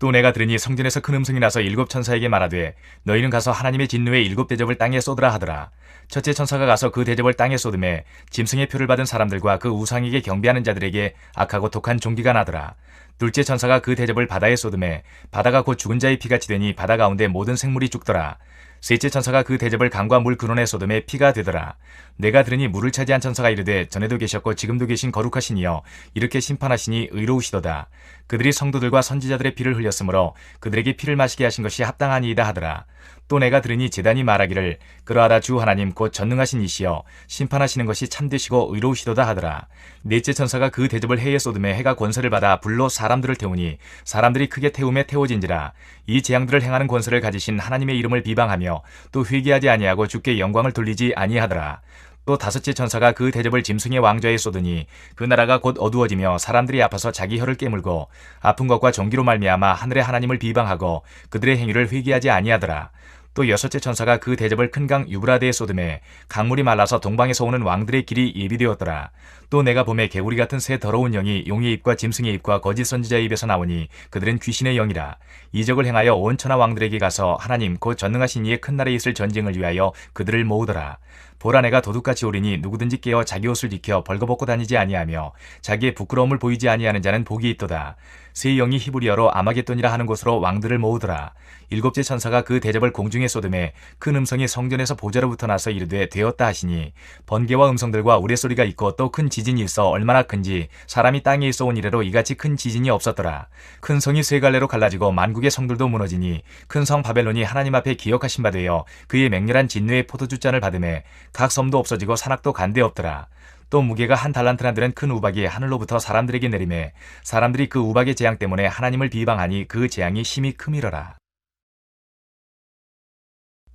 또 내가 들으니 성전에서 큰 음성이 나서 일곱 천사에게 말하되 너희는 가서 하나님의 진노의 일곱 대접을 땅에 쏟으라 하더라. 첫째 천사가 가서 그 대접을 땅에 쏟음에 짐승의 표를 받은 사람들과 그 우상에게 경배하는 자들에게 악하고 독한 종기가 나더라. 둘째 천사가 그 대접을 바다에 쏟음에 바다가 곧 죽은 자의 피같이 되니 바다 가운데 모든 생물이 죽더라. 셋째 천사가 그 대접을 강과 물 근원에 쏟음에 피가 되더라. 내가 들으니 물을 차지한 천사가 이르되 전에도 계셨고 지금도 계신 거룩하신 이여 이렇게 심판하시니 의로우시도다. 그들이 성도들과 선지자들의 피를 흘렸으므로 그들에게 피를 마시게 하신 것이 합당하니이다 하더라. 또 내가 들으니 제단이 말하기를 그러하다 주 하나님 곧 전능하신 이시여 심판하시는 것이 참되시고 의로우시도다 하더라. 넷째 천사가 그 대접을 해에 쏟음에 해가 권세를 받아 불로 사람들을 태우니 사람들이 크게 태움에 태워진지라. 이 재앙들을 행하는 권세를 가지신 하나님의 이름을 비방하며 또 회개하지 아니하고 주께 영광을 돌리지 아니하더라. 또 다섯째 천사가 그 대접을 짐승의 왕좌에 쏟으니 그 나라가 곧 어두워지며 사람들이 아파서 자기 혀를 깨물고 아픈 것과 종기로 말미암아 하늘의 하나님을 비방하고 그들의 행위를 회개하지 아니하더라. 또 여섯째 천사가 그 대접을 큰 강 유브라데에 쏟음에 강물이 말라서 동방에서 오는 왕들의 길이 예비되었더라. 또 내가 봄에 개구리 같은 새 더러운 영이 용의 입과 짐승의 입과 거짓 선지자의 입에서 나오니 그들은 귀신의 영이라. 이적을 행하여 온 천하 왕들에게 가서 하나님 곧 전능하신 이의 큰 날에 있을 전쟁을 위하여 그들을 모으더라. 보라 내가 도둑같이 오리니 누구든지 깨어 자기 옷을 지켜 벌거벗고 다니지 아니하며 자기의 부끄러움을 보이지 아니하는 자는 복이 있도다. 새 영이 히브리어로 아마겟돈이라 하는 곳으로 왕들을 모으더라. 일곱째 천사가 그 대접을 공중에 쏟음에 큰 음성이 성전에서 보좌로부터 나서 이르되 되었다 하시니 번개와 음성들과 우레소리가 있고 또 큰 지진이 있어 얼마나 큰지 사람이 땅에 있어 온 이래로 이같이 큰 지진이 없었더라. 큰 성이 세 갈래로 갈라지고 만국의 성들도 무너지니 큰 성 바벨론이 하나님 앞에 기억하신 바 되어 그의 맹렬한 진노의 포도주 잔을 받음에 각 섬도 없어지고 산악도 간데 없더라. 또 무게가 한 달란트나 되는 큰 우박이 하늘로부터 사람들에게 내리매 사람들이 그 우박의 재앙 때문에 하나님을 비방하니 그 재앙이 심히 크미러라.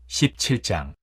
17장.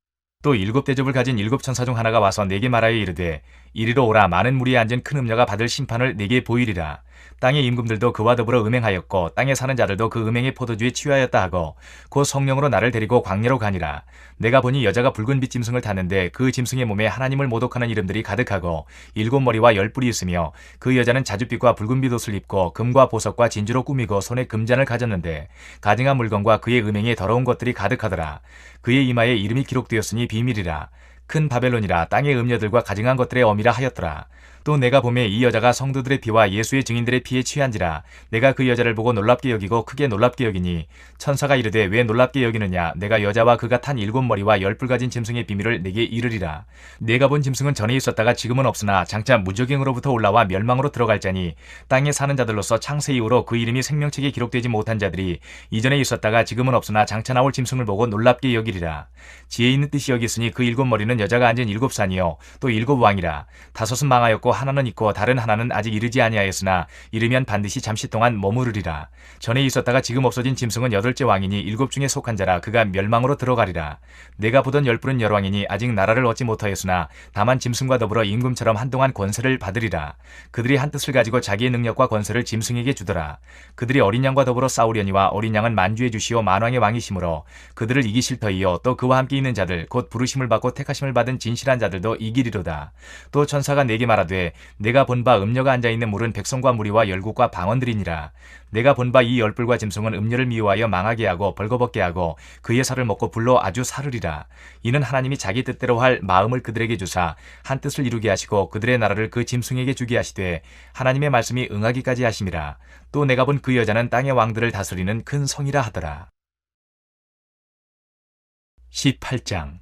또 일곱 대접을 가진 일곱 천사 중 하나가 와서 내게 말하여 이르되 이리로 오라. 많은 무리에 앉은 큰 음녀가 받을 심판을 내게 보이리라. 땅의 임금들도 그와 더불어 음행하였고 땅에 사는 자들도 그 음행의 포도주에 취하였다 하고 곧 성령으로 나를 데리고 광야로 가니라. 내가 보니 여자가 붉은 빛 짐승을 탔는데 그 짐승의 몸에 하나님을 모독하는 이름들이 가득하고 일곱 머리와 열 뿔이 있으며 그 여자는 자줏빛과 붉은빛 옷을 입고 금과 보석과 진주로 꾸미고 손에 금잔을 가졌는데 가증한 물건과 그의 음행에 더러운 것들이 가득하더라. 그의 이마에 이름이 기록되었으니 비밀이라. 큰 바벨론이라 땅의 음녀들과 가증한 것들의 어미라 하였더라. 또 내가 보매 이 여자가 성도들의 피와 예수의 증인들의 피에 취한지라. 내가 그 여자를 보고 놀랍게 여기고 크게 놀랍게 여기니 천사가 이르되 왜 놀랍게 여기느냐. 내가 여자와 그가 탄 일곱 머리와 열 뿔 가진 짐승의 비밀을 내게 이르리라. 내가 본 짐승은 전에 있었다가 지금은 없으나 장차 무적행으로부터 올라와 멸망으로 들어갈 자니 땅에 사는 자들로서 창세 이후로 그 이름이 생명책에 기록되지 못한 자들이 이전에 있었다가 지금은 없으나 장차 나올 짐승을 보고 놀랍게 여기리라. 지혜 있는 뜻이 여기 있으니 그 일곱 머리는 여자가 앉은 일곱 산이요 또 일곱 왕이라. 다섯은 망하였고 하나는 있고 다른 하나는 아직 이르지 아니하였으나 이르면 반드시 잠시 동안 머무르리라. 전에 있었다가 지금 없어진 짐승은 여덟째 왕이니 일곱 중에 속한 자라. 그가 멸망으로 들어가리라. 내가 보던 열 뿔은 열왕이니 아직 나라를 얻지 못하였으나 다만 짐승과 더불어 임금처럼 한동안 권세를 받으리라. 그들이 한 뜻을 가지고 자기의 능력과 권세를 짐승에게 주더라. 그들이 어린 양과 더불어 싸우려니와 어린 양은 만주의 주시오 만왕의 왕이시므로 그들을 이기실 터이요 또 그와 함께 있는 자들 곧 부르심을 받고 택하심을 받은 진실한 자들도 이기리로다. 또 천사가 내게 말하되 내가 본 바 음녀가 앉아있는 물은 백성과 무리와 열국과 방언들이니라. 내가 본 바 이 열뿔과 짐승은 음녀를 미워하여 망하게 하고 벌거벗게 하고 그의 살을 먹고 불로 아주 사르리라. 이는 하나님이 자기 뜻대로 할 마음을 그들에게 주사 한 뜻을 이루게 하시고 그들의 나라를 그 짐승에게 주게 하시되 하나님의 말씀이 응하기까지 하심이라. 또 내가 본 그 여자는 땅의 왕들을 다스리는 큰 성이라 하더라. 18장.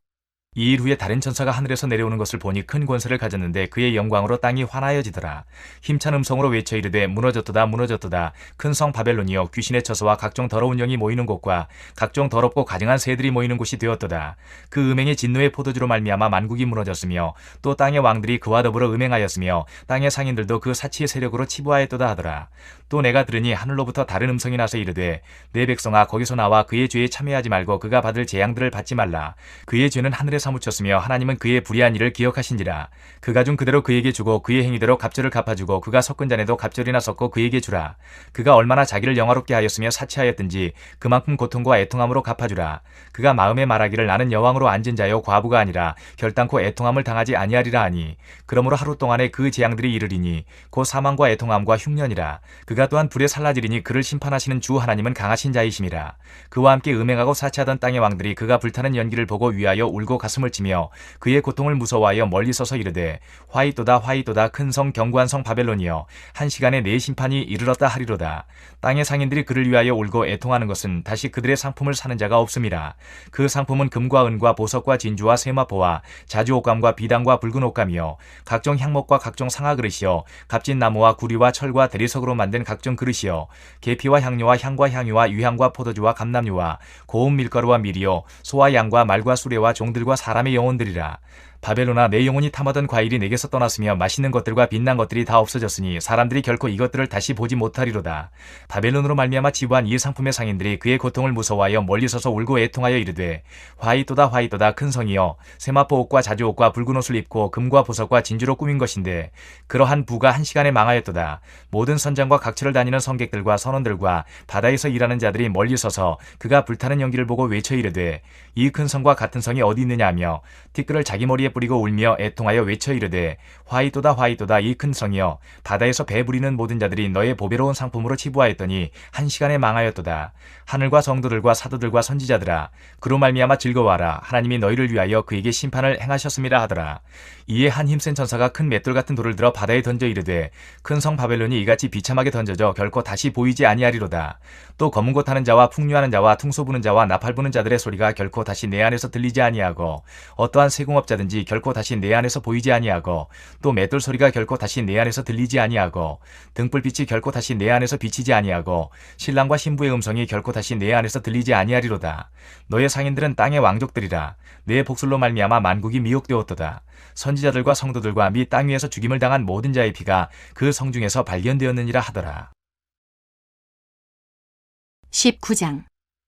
이 일 후에 다른 천사가 하늘에서 내려오는 것을 보니 큰 권세를 가졌는데 그의 영광으로 땅이 환하여지더라. 힘찬 음성으로 외쳐 이르되 무너졌도다 무너졌도다. 큰 성 바벨론이여 귀신의 처소와 각종 더러운 영이 모이는 곳과 각종 더럽고 가증한 새들이 모이는 곳이 되었도다. 그 음행의 진노의 포도주로 말미암아 만국이 무너졌으며 또 땅의 왕들이 그와 더불어 음행하였으며 땅의 상인들도 그 사치의 세력으로 치부하였도다 하더라. 또 내가 들으니 하늘로부터 다른 음성이 나서 이르되 내 백성아 거기서 나와 그의 죄에 참여하지 말고 그가 받을 재앙들을 받지 말라. 그의 죄는 하늘에 사무쳤으며 하나님은 그의 불의한 일을 기억하신지라. 그가 준 그대로 그에게 주고 그의 행위대로 갑절을 갚아주고 그가 섞은 잔에도 갑절이나 섞고 그에게 주라. 그가 얼마나 자기를 영화롭게 하였으며 사치하였든지 그만큼 고통과 애통함으로 갚아주라. 그가 마음에 말하기를 나는 여왕으로 앉은 자요 과부가 아니라 결단코 애통함을 당하지 아니하리라 하니 그러므로 하루 동안에 그 재앙들이 이르리니 곧 사망과 애통함과 흉년이라. 그가 또한 불에 살라지리니 그를 심판하시는 주 하나님은 강하신 자이심이라. 그와 함께 음행하고 사치하던 땅의 왕들이 그가 불타는 연기를 보고 위하여 울고 갔 가슴을 치며 그의 고통을 무서워하여 멀리 서서 이르되 화이또다 화이또다 큰 성 견고한 성 바벨론이여 한 시간에 내 심판이 이르렀다 하리로다. 땅의 상인들이 그를 위하여 울고 애통하는 것은 다시 그들의 상품을 사는 자가 없음이라. 그 상품은 금과 은과 보석과 진주와 세마포와 자주 옷감과 비단과 붉은 옷감이요 각종 향목과 각종 상아 그릇이요 값진 나무와 구리와 철과 대리석으로 만든 각종 그릇이요 계피와 향료와 향과 향유와 유향과 포도주와 감람유와 고운 밀가루와 밀이요 소와 양과 말과 수레와 종들과 사람의 영혼들이라. 바벨론아 내 영혼이 탐하던 과일이 내게서 떠났으며 맛있는 것들과 빛난 것들이 다 없어졌으니 사람들이 결코 이것들을 다시 보지 못하리로다. 바벨론으로 말미암아 지부한 이 상품의 상인들이 그의 고통을 무서워하여 멀리 서서 울고 애통하여 이르되 화이또다 화이또다 큰 성이여 세마포 옷과 자주 옷과 붉은 옷을 입고 금과 보석과 진주로 꾸민 것인데 그러한 부가 한 시간에 망하였도다. 모든 선장과 각처를 다니는 성객들과 선원들과 바다에서 일하는 자들이 멀리 서서 그가 불타는 연기를 보고 외쳐 이르되 이 큰 성과 같은 성이 어디 있느냐 하며 티끌을 자기 머리에 뿌리고 울며 애통하여 외쳐 이르되 화이또다 화이또다 이 큰 성이여 바다에서 배 부리는 모든 자들이 너의 보배로운 상품으로 치부하였더니 한 시간에 망하였도다. 하늘과 성도들과 사도들과 선지자들아 그로 말미암아 즐거워하라. 하나님이 너희를 위하여 그에게 심판을 행하셨음이라 하더라. 이에 한 힘센 천사가 큰 맷돌 같은 돌을 들어 바다에 던져 이르되 큰 성 바벨론이 이같이 비참하게 던져져 결코 다시 보이지 아니하리로다. 또 검은 고 타는 자와 풍류하는 자와 퉁소 부는 자와 나팔 부는 자들의 소리가 결코 다시 내 안에서 들리지 아니하고 어떠한 세공업자든지 결코 다시 내 안에서 보이지 아니하고 또 맷돌 소리가 결코 다시 내 안에서 들리지 아니하고 등불빛이 결코 다시 내 안에서 비치지 아니하고 신랑과 신부의 음성이 결코 다시 내 안에서 들리지 아니하리로다. 너의 상인들은 땅의 왕족들이라. 내 복술로 말미암아 만국이 미혹되었도다. 선지자들과 성도들과 및 땅 위에서 죽임을 당한 모든 자의 피가 그 성 중에서 발견되었느니라 하더라. 19장.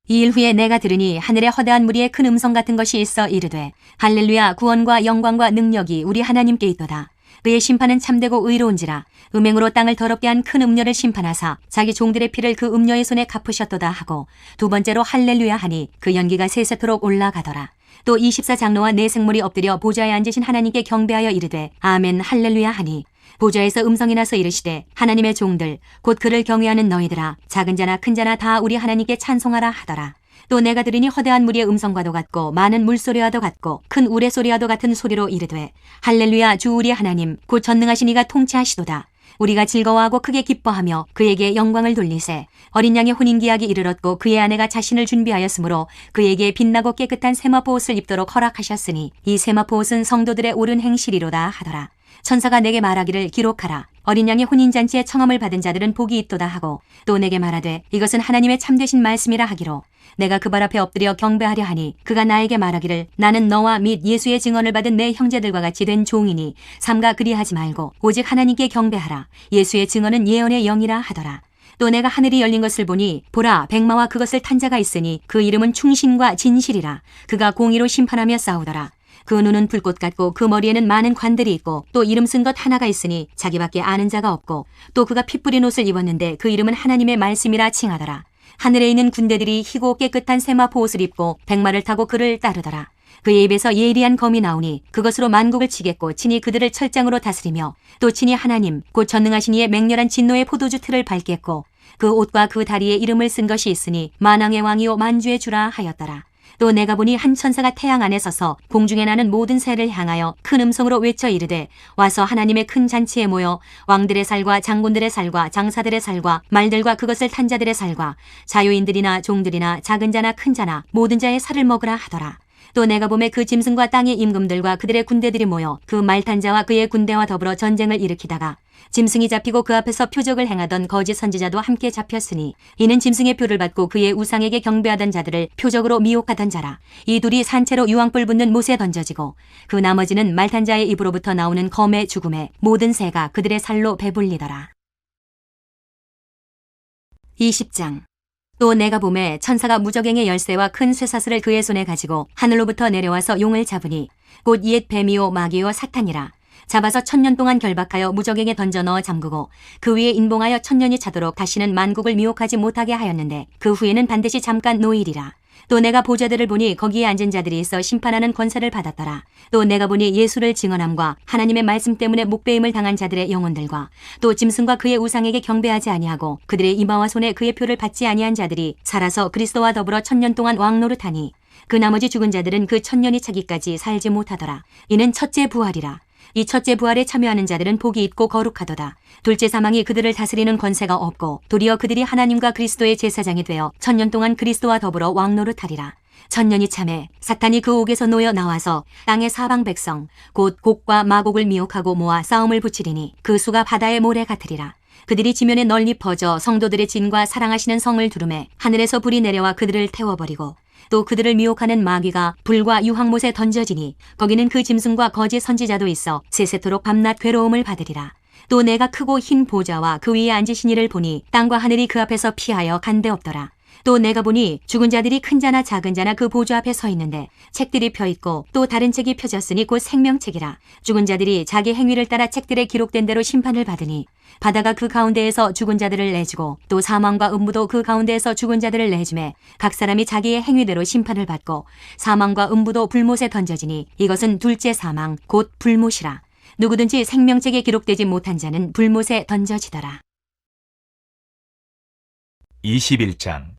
이 일 후에 내가 들으니 하늘에 허다한 무리의 큰 음성 같은 것이 있어 이르되 할렐루야 구원과 영광과 능력이 우리 하나님께 있도다. 그의 심판은 참되고 의로운지라. 음행으로 땅을 더럽게 한 큰 음녀를 심판하사 자기 종들의 피를 그 음녀의 손에 갚으셨도다 하고 두 번째로 할렐루야 하니 그 연기가 세세토록 올라가더라. 또 24장로와 네 생물이 엎드려 보좌에 앉으신 하나님께 경배하여 이르되 아멘 할렐루야 하니 보좌에서 음성이 나서 이르시되 하나님의 종들 곧 그를 경외하는 너희들아 작은 자나 큰 자나 다 우리 하나님께 찬송하라 하더라. 또 내가 들으니 허다한 무리의 음성과도 같고 많은 물소리와도 같고 큰 우레소리와도 같은 소리로 이르되 할렐루야 주 우리 하나님 곧 전능하신 이가 통치하시도다. 우리가 즐거워하고 크게 기뻐하며 그에게 영광을 돌리세. 어린 양의 혼인기약이 이르렀고 그의 아내가 자신을 준비하였으므로 그에게 빛나고 깨끗한 세마포 옷을 입도록 허락하셨으니 이 세마포 옷은 성도들의 옳은 행실이로다 하더라. 천사가 내게 말하기를 기록하라. 어린 양의 혼인잔치에 청함을 받은 자들은 복이 있도다 하고 또 내게 말하되 이것은 하나님의 참되신 말씀이라 하기로 내가 그 발 앞에 엎드려 경배하려 하니 그가 나에게 말하기를 나는 너와 및 예수의 증언을 받은 내 형제들과 같이 된 종이니 삼가 그리하지 말고 오직 하나님께 경배하라. 예수의 증언은 예언의 영이라 하더라. 또 내가 하늘이 열린 것을 보니 보라 백마와 그것을 탄 자가 있으니 그 이름은 충신과 진실이라. 그가 공의로 심판하며 싸우더라. 그 눈은 불꽃 같고 그 머리에는 많은 관들이 있고 또 이름 쓴 것 하나가 있으니 자기밖에 아는 자가 없고 또 그가 피 뿌린 옷을 입었는데 그 이름은 하나님의 말씀이라 칭하더라. 하늘에 있는 군대들이 희고 깨끗한 세마포 옷을 입고 백마를 타고 그를 따르더라. 그의 입에서 예리한 검이 나오니 그것으로 만국을 치겠고 친히 그들을 철장으로 다스리며 또 친히 하나님 곧 전능하신 이의 맹렬한 진노의 포도주 틀을 밟겠고 그 옷과 그 다리에 이름을 쓴 것이 있으니 만왕의 왕이요 만주의 주라 하였더라. 또 내가 보니 한 천사가 태양 안에 서서 공중에 나는 모든 새를 향하여 큰 음성으로 외쳐 이르되 와서 하나님의 큰 잔치에 모여 왕들의 살과 장군들의 살과 장사들의 살과 말들과 그것을 탄 자들의 살과 자유인들이나 종들이나 작은 자나 큰 자나 모든 자의 살을 먹으라 하더라. 또 내가 보매 그 짐승과 땅의 임금들과 그들의 군대들이 모여 그 말탄 자와 그의 군대와 더불어 전쟁을 일으키다가 짐승이 잡히고 그 앞에서 표적을 행하던 거짓 선지자도 함께 잡혔으니 이는 짐승의 표를 받고 그의 우상에게 경배하던 자들을 표적으로 미혹하던 자라. 이 둘이 산채로 유황불 붙는 못에 던져지고 그 나머지는 말탄 자의 입으로부터 나오는 검의 죽음에 모든 새가 그들의 살로 배불리더라. 20장. 또 내가 보매 천사가 무저갱의 열쇠와 큰 쇠사슬을 그의 손에 가지고 하늘로부터 내려와서 용을 잡으니 곧 옛 뱀이요 마귀요 사탄이라. 잡아서 1000년 동안 결박하여 무저갱에 던져 넣어 잠그고 그 위에 인봉하여 1000년이 차도록 다시는 만국을 미혹하지 못하게 하였는데 그 후에는 반드시 잠깐 노일이라. 또 내가 보좌들을 보니 거기에 앉은 자들이 있어 심판하는 권세를 받았더라. 또 내가 보니 예수를 증언함과 하나님의 말씀 때문에 목배임을 당한 자들의 영혼들과 또 짐승과 그의 우상에게 경배하지 아니하고 그들의 이마와 손에 그의 표를 받지 아니한 자들이 살아서 그리스도와 더불어 1000년 동안 왕노릇하니 그 나머지 죽은 자들은 그 1000년이 차기까지 살지 못하더라. 이는 첫째 부활이라. 이 첫째 부활에 참여하는 자들은 복이 있고 거룩하도다. 둘째 사망이 그들을 다스리는 권세가 없고 도리어 그들이 하나님과 그리스도의 제사장이 되어 1000년 동안 그리스도와 더불어 왕노릇하리라. 1000년이 참에 사탄이 그 옥에서 놓여 나와서 땅의 사방 백성 곧 곡과 마곡을 미혹하고 모아 싸움을 붙이리니 그 수가 바다의 모래 같으리라. 그들이 지면에 널리 퍼져 성도들의 진과 사랑하시는 성을 두르매 하늘에서 불이 내려와 그들을 태워버리고 또 그들을 미혹하는 마귀가 불과 유황못에 던져지니 거기는 그 짐승과 거짓 선지자도 있어 세세토록 밤낮 괴로움을 받으리라. 또 내가 크고 흰 보좌와 그 위에 앉으신 이를 보니 땅과 하늘이 그 앞에서 피하여 간데 없더라. 또 내가 보니 죽은 자들이 큰 자나 작은 자나 그 보좌 앞에 서 있는데 책들이 펴 있고 또 다른 책이 펴졌으니 곧 생명책이라. 죽은 자들이 자기 행위를 따라 책들에 기록된 대로 심판을 받으니 바다가 그 가운데에서 죽은 자들을 내주고 또 사망과 음부도 그 가운데에서 죽은 자들을 내주매 각 사람이 자기의 행위대로 심판을 받고 사망과 음부도 불못에 던져지니 이것은 둘째 사망 곧 불못이라. 누구든지 생명책에 기록되지 못한 자는 불못에 던져지더라. 21장.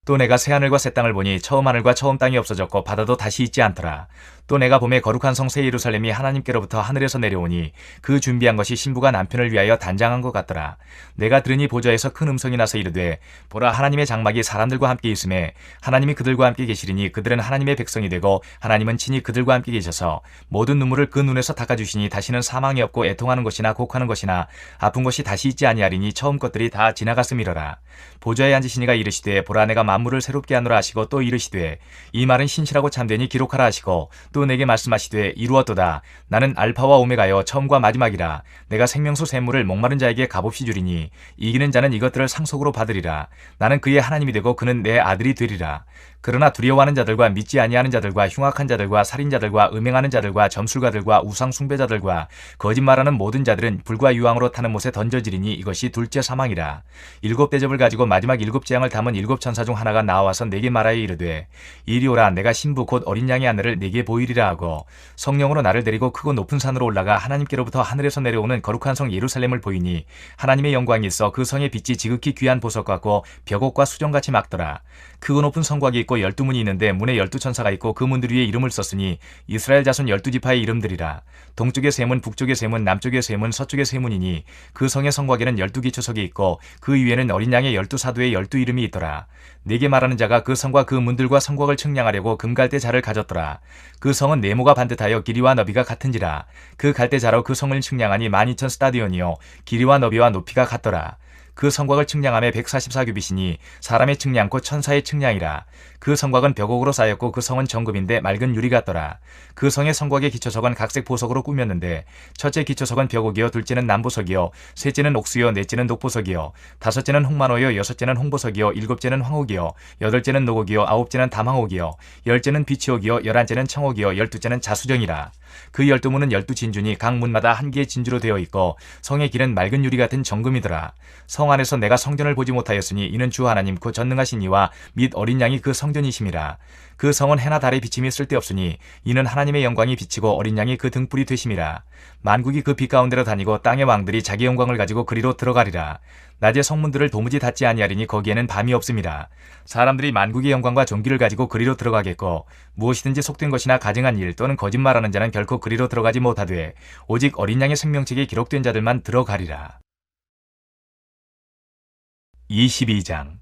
또 내가 새하늘과 새 땅을 보니 처음 하늘과 처음 땅이 없어졌고 바다도 다시 있지 않더라. 또 내가 봄에 거룩한 성 새 예루살렘이 하나님께로부터 하늘에서 내려오니 그 준비한 것이 신부가 남편을 위하여 단장한 것 같더라. 내가 들으니 보좌에서 큰 음성이 나서 이르되 보라, 하나님의 장막이 사람들과 함께 있음에 하나님이 그들과 함께 계시리니 그들은 하나님의 백성이 되고 하나님은 친히 그들과 함께 계셔서 모든 눈물을 그 눈에서 닦아주시니 다시는 사망이 없고 애통하는 것이나 곡하는 것이나 아픈 것이 다시 있지 아니하리니 처음 것들이 다 지나갔음이러라. 보좌에 앉으신 이가 이르시되 보라, 내가 만물을 새롭게 하노라 하시고 또 이르시되 이 말은 신실하고 참되니 기록하라 하시고 또 내게 말씀하시되 이루었도다. 나는 알파와 오메가여 처음과 마지막이라. 내가 생명수 샘물을 목마른 자에게 값없이 주리니 이기는 자는 이것들을 상속으로 받으리라. 나는 그의 하나님이 되고 그는 내 아들이 되리라. 그러나 두려워하는 자들과 믿지 아니하는 자들과 흉악한 자들과 살인자들과 음행하는 자들과 점술가들과 우상 숭배자들과 거짓말하는 모든 자들은 불과 유황으로 타는 못에 던져지리니 이것이 둘째 사망이라. 7 대접을 가지고 마지막 7 재앙을 담은 7 천사 중 하나가 나와서 내게 말하여 이르되 이리 오라, 내가 신부 곧 어린 양의 하늘을 내게 보이리라 하고 성령으로 나를 데리고 크고 높은 산으로 올라가 하나님께로부터 하늘에서 내려오는 거룩한 성 예루살렘을 보이니 하나님의 영광이 있어 그 성의 빛이 지극히 귀한 보석 같고 벽옥과 수정같이 막더라. 크고 높은 성곽이 있고 12문이 있는데 문에 12천사가 있고 그 문들 위에 이름을 썼으니 이스라엘 자손 12지파의 이름들이라. 동쪽의 세 문, 북쪽의 세 문, 남쪽의 세 문, 서쪽의 세 문이니 그 성의 성곽에는 12기초석이 있고 그 위에는 어린 양의 12사도의 12 이름이 있더라. 내게 말하는 자가 그 성과 그 문들과 성곽을 측량하려고 금갈대 자를 가졌더라. 그 성은 네모가 반듯하여 길이와 너비가 같은지라. 그 갈대 자로 그 성을 측량하니 12,000 스타디온이요 길이와 너비와 높이가 같더라. 그 성곽을 측량함에 144규빗이니 사람의 측량 곧 천사의 측량이라. 그 성곽은 벽옥으로 쌓였고 그 성은 정금인데 맑은 유리 같더라. 그 성의 성곽의 기초석은 각색 보석으로 꾸몄는데 첫째 기초석은 벽옥이요 둘째는 남보석이요 셋째는 옥수요 넷째는 녹보석이요 다섯째는 홍만호요 여섯째는 홍보석이요 일곱째는 황옥이요 여덟째는 노곡이요 아홉째는 담황옥이요 열째는 비치옥이요 열한째는 청옥이요 열두째는 자수정이라. 그 12문은 12진주니 각 문마다 한 개의 진주로 되어 있고 성의 길은 맑은 유리 같은 정금이더라. 성 안에서 내가 성전을 보지 못하였으니 이는 주 하나님 그 전능하신 이와 및 어린 양이 그 성전이심이라. 그 성은 해나 달의 비침이 쓸데없으니 이는 하나님의 영광이 비치고 어린 양이 그 등불이 되심이라. 만국이 그 빛 가운데로 다니고 땅의 왕들이 자기 영광을 가지고 그리로 들어가리라. 낮에 성문들을 도무지 닫지 아니하리니 거기에는 밤이 없음이라. 사람들이 만국의 영광과 존귀를 가지고 그리로 들어가겠고 무엇이든지 속된 것이나 가증한 일 또는 거짓말하는 자는 결코 그리로 들어가지 못하되 오직 어린 양의 생명책에 기록된 자들만 들어가리라. 22장.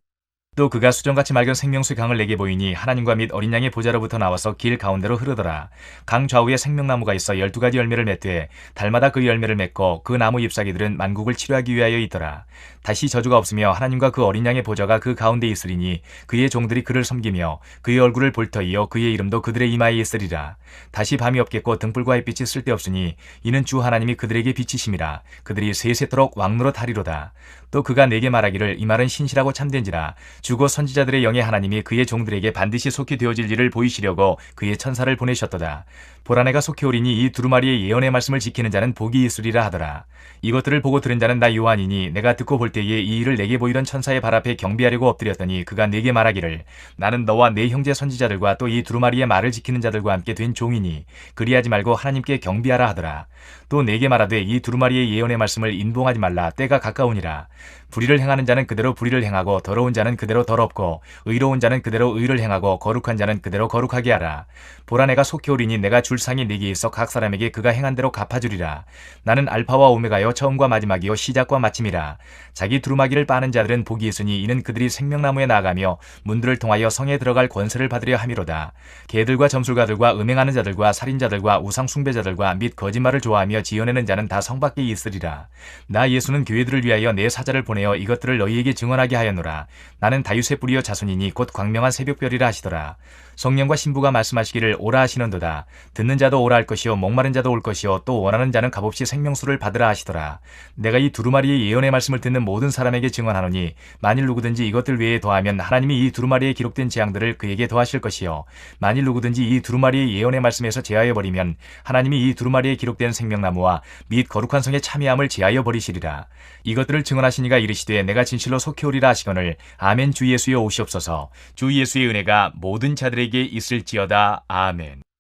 또 그가 수정같이 맑은 생명수 강을 내게 보이니 하나님과 및 어린 양의 보좌로부터 나와서 길 가운데로 흐르더라. 강 좌우에 생명나무가 있어 12가지 열매를 맺되 달마다 그 열매를 맺고 그 나무 잎사귀들은 만국을 치료하기 위하여 있더라. 다시 저주가 없으며 하나님과 그 어린 양의 보좌가 그 가운데 있으리니 그의 종들이 그를 섬기며 그의 얼굴을 볼 터이요 그의 이름도 그들의 이마에 있으리라. 다시 밤이 없겠고 등불과 햇빛이 쓸데없으니 이는 주 하나님이 그들에게 비치심이라. 그들이 세세토록 왕노릇 하리로다. 또 그가 내게 말하기를 이 말은 신실하고 참된지라. 주고 선지자들의 영의 하나님이 그의 종들에게 반드시 속히 되어질 일을 보이시려고 그의 천사를 보내셨도다. 보라, 내가 속히 오리니 이 두루마리의 예언의 말씀을 지키는 자는 복이 있으리라 하더라. 이것들을 보고 들은 자는 나 요한이니 내가 듣고 볼 때에 이 일을 내게 보이던 천사의 발 앞에 경배하려고 엎드렸더니 그가 내게 말하기를 나는 너와 네 형제 선지자들과 또 이 두루마리의 말을 지키는 자들과 함께 된 종이니 그리하지 말고 하나님께 경배하라 하더라. 또 내게 말하되 이 두루마리의 예언의 말씀을 인봉하지 말라. 때가 가까우니라. 불의를 행하는 자는 그대로 불의를 행하고 더러운 자는 그대로 더럽고 의로운 자는 그대로 의를 행하고 거룩한 자는 그대로 거룩하게 하라. 보라 내가 속히 오리니 내가 줄 상이 네게 있어 각 사람에게 그가 행한 대로 갚아주리라. 나는 알파와 오메가여 처음과 마지막이요 시작과 마침이라. 자기 두루마기를 빠는 자들은 복이 있으니 이는 그들이 생명나무에 나아가며 문들을 통하여 성에 들어갈 권세를 받으려 함이로다. 개들과 점술가들과 음행하는 자들과 살인자들과 우상 숭배자들과 및 거짓말을 좋아하며 지어내는 자는 다 성 밖에 있으리라. 나 예수는 교회들을 위하여 내 사자를 보내어 이것들을 너희에게 증언하게 하였노라. 나는 다윗의 뿌리여 자손이니 곧 광명한 새벽별이라 하시더라. 성령과 신부가 말씀하시기를 오라 하시는도다. 듣는 자도 오라 할 것이요 목마른 자도 올 것이요 또 원하는 자는 값없이 생명수를 받으라 하시더라. 내가 이 두루마리의 예언의 말씀을 듣는 모든 사람에게 증언하노니 만일 누구든지 이것들 외에 더하면 하나님이 이 두루마리에 기록된 재앙들을 그에게 더하실 것이요 만일 누구든지 이 두루마리의 예언의 말씀에서 제하여 버리면 하나님이 이 두루마리에 기록된 생명나무와 및 거룩한 성의 참여함을 제하여 버리시리라. 이것들을 증언하신 이가 이르시되 내가 진실로 속히 오리라 하시거늘 아멘. 주 예수여 오시옵소서. 주 예수의 은혜가 모든 자들에게 있을지어다. 아멘.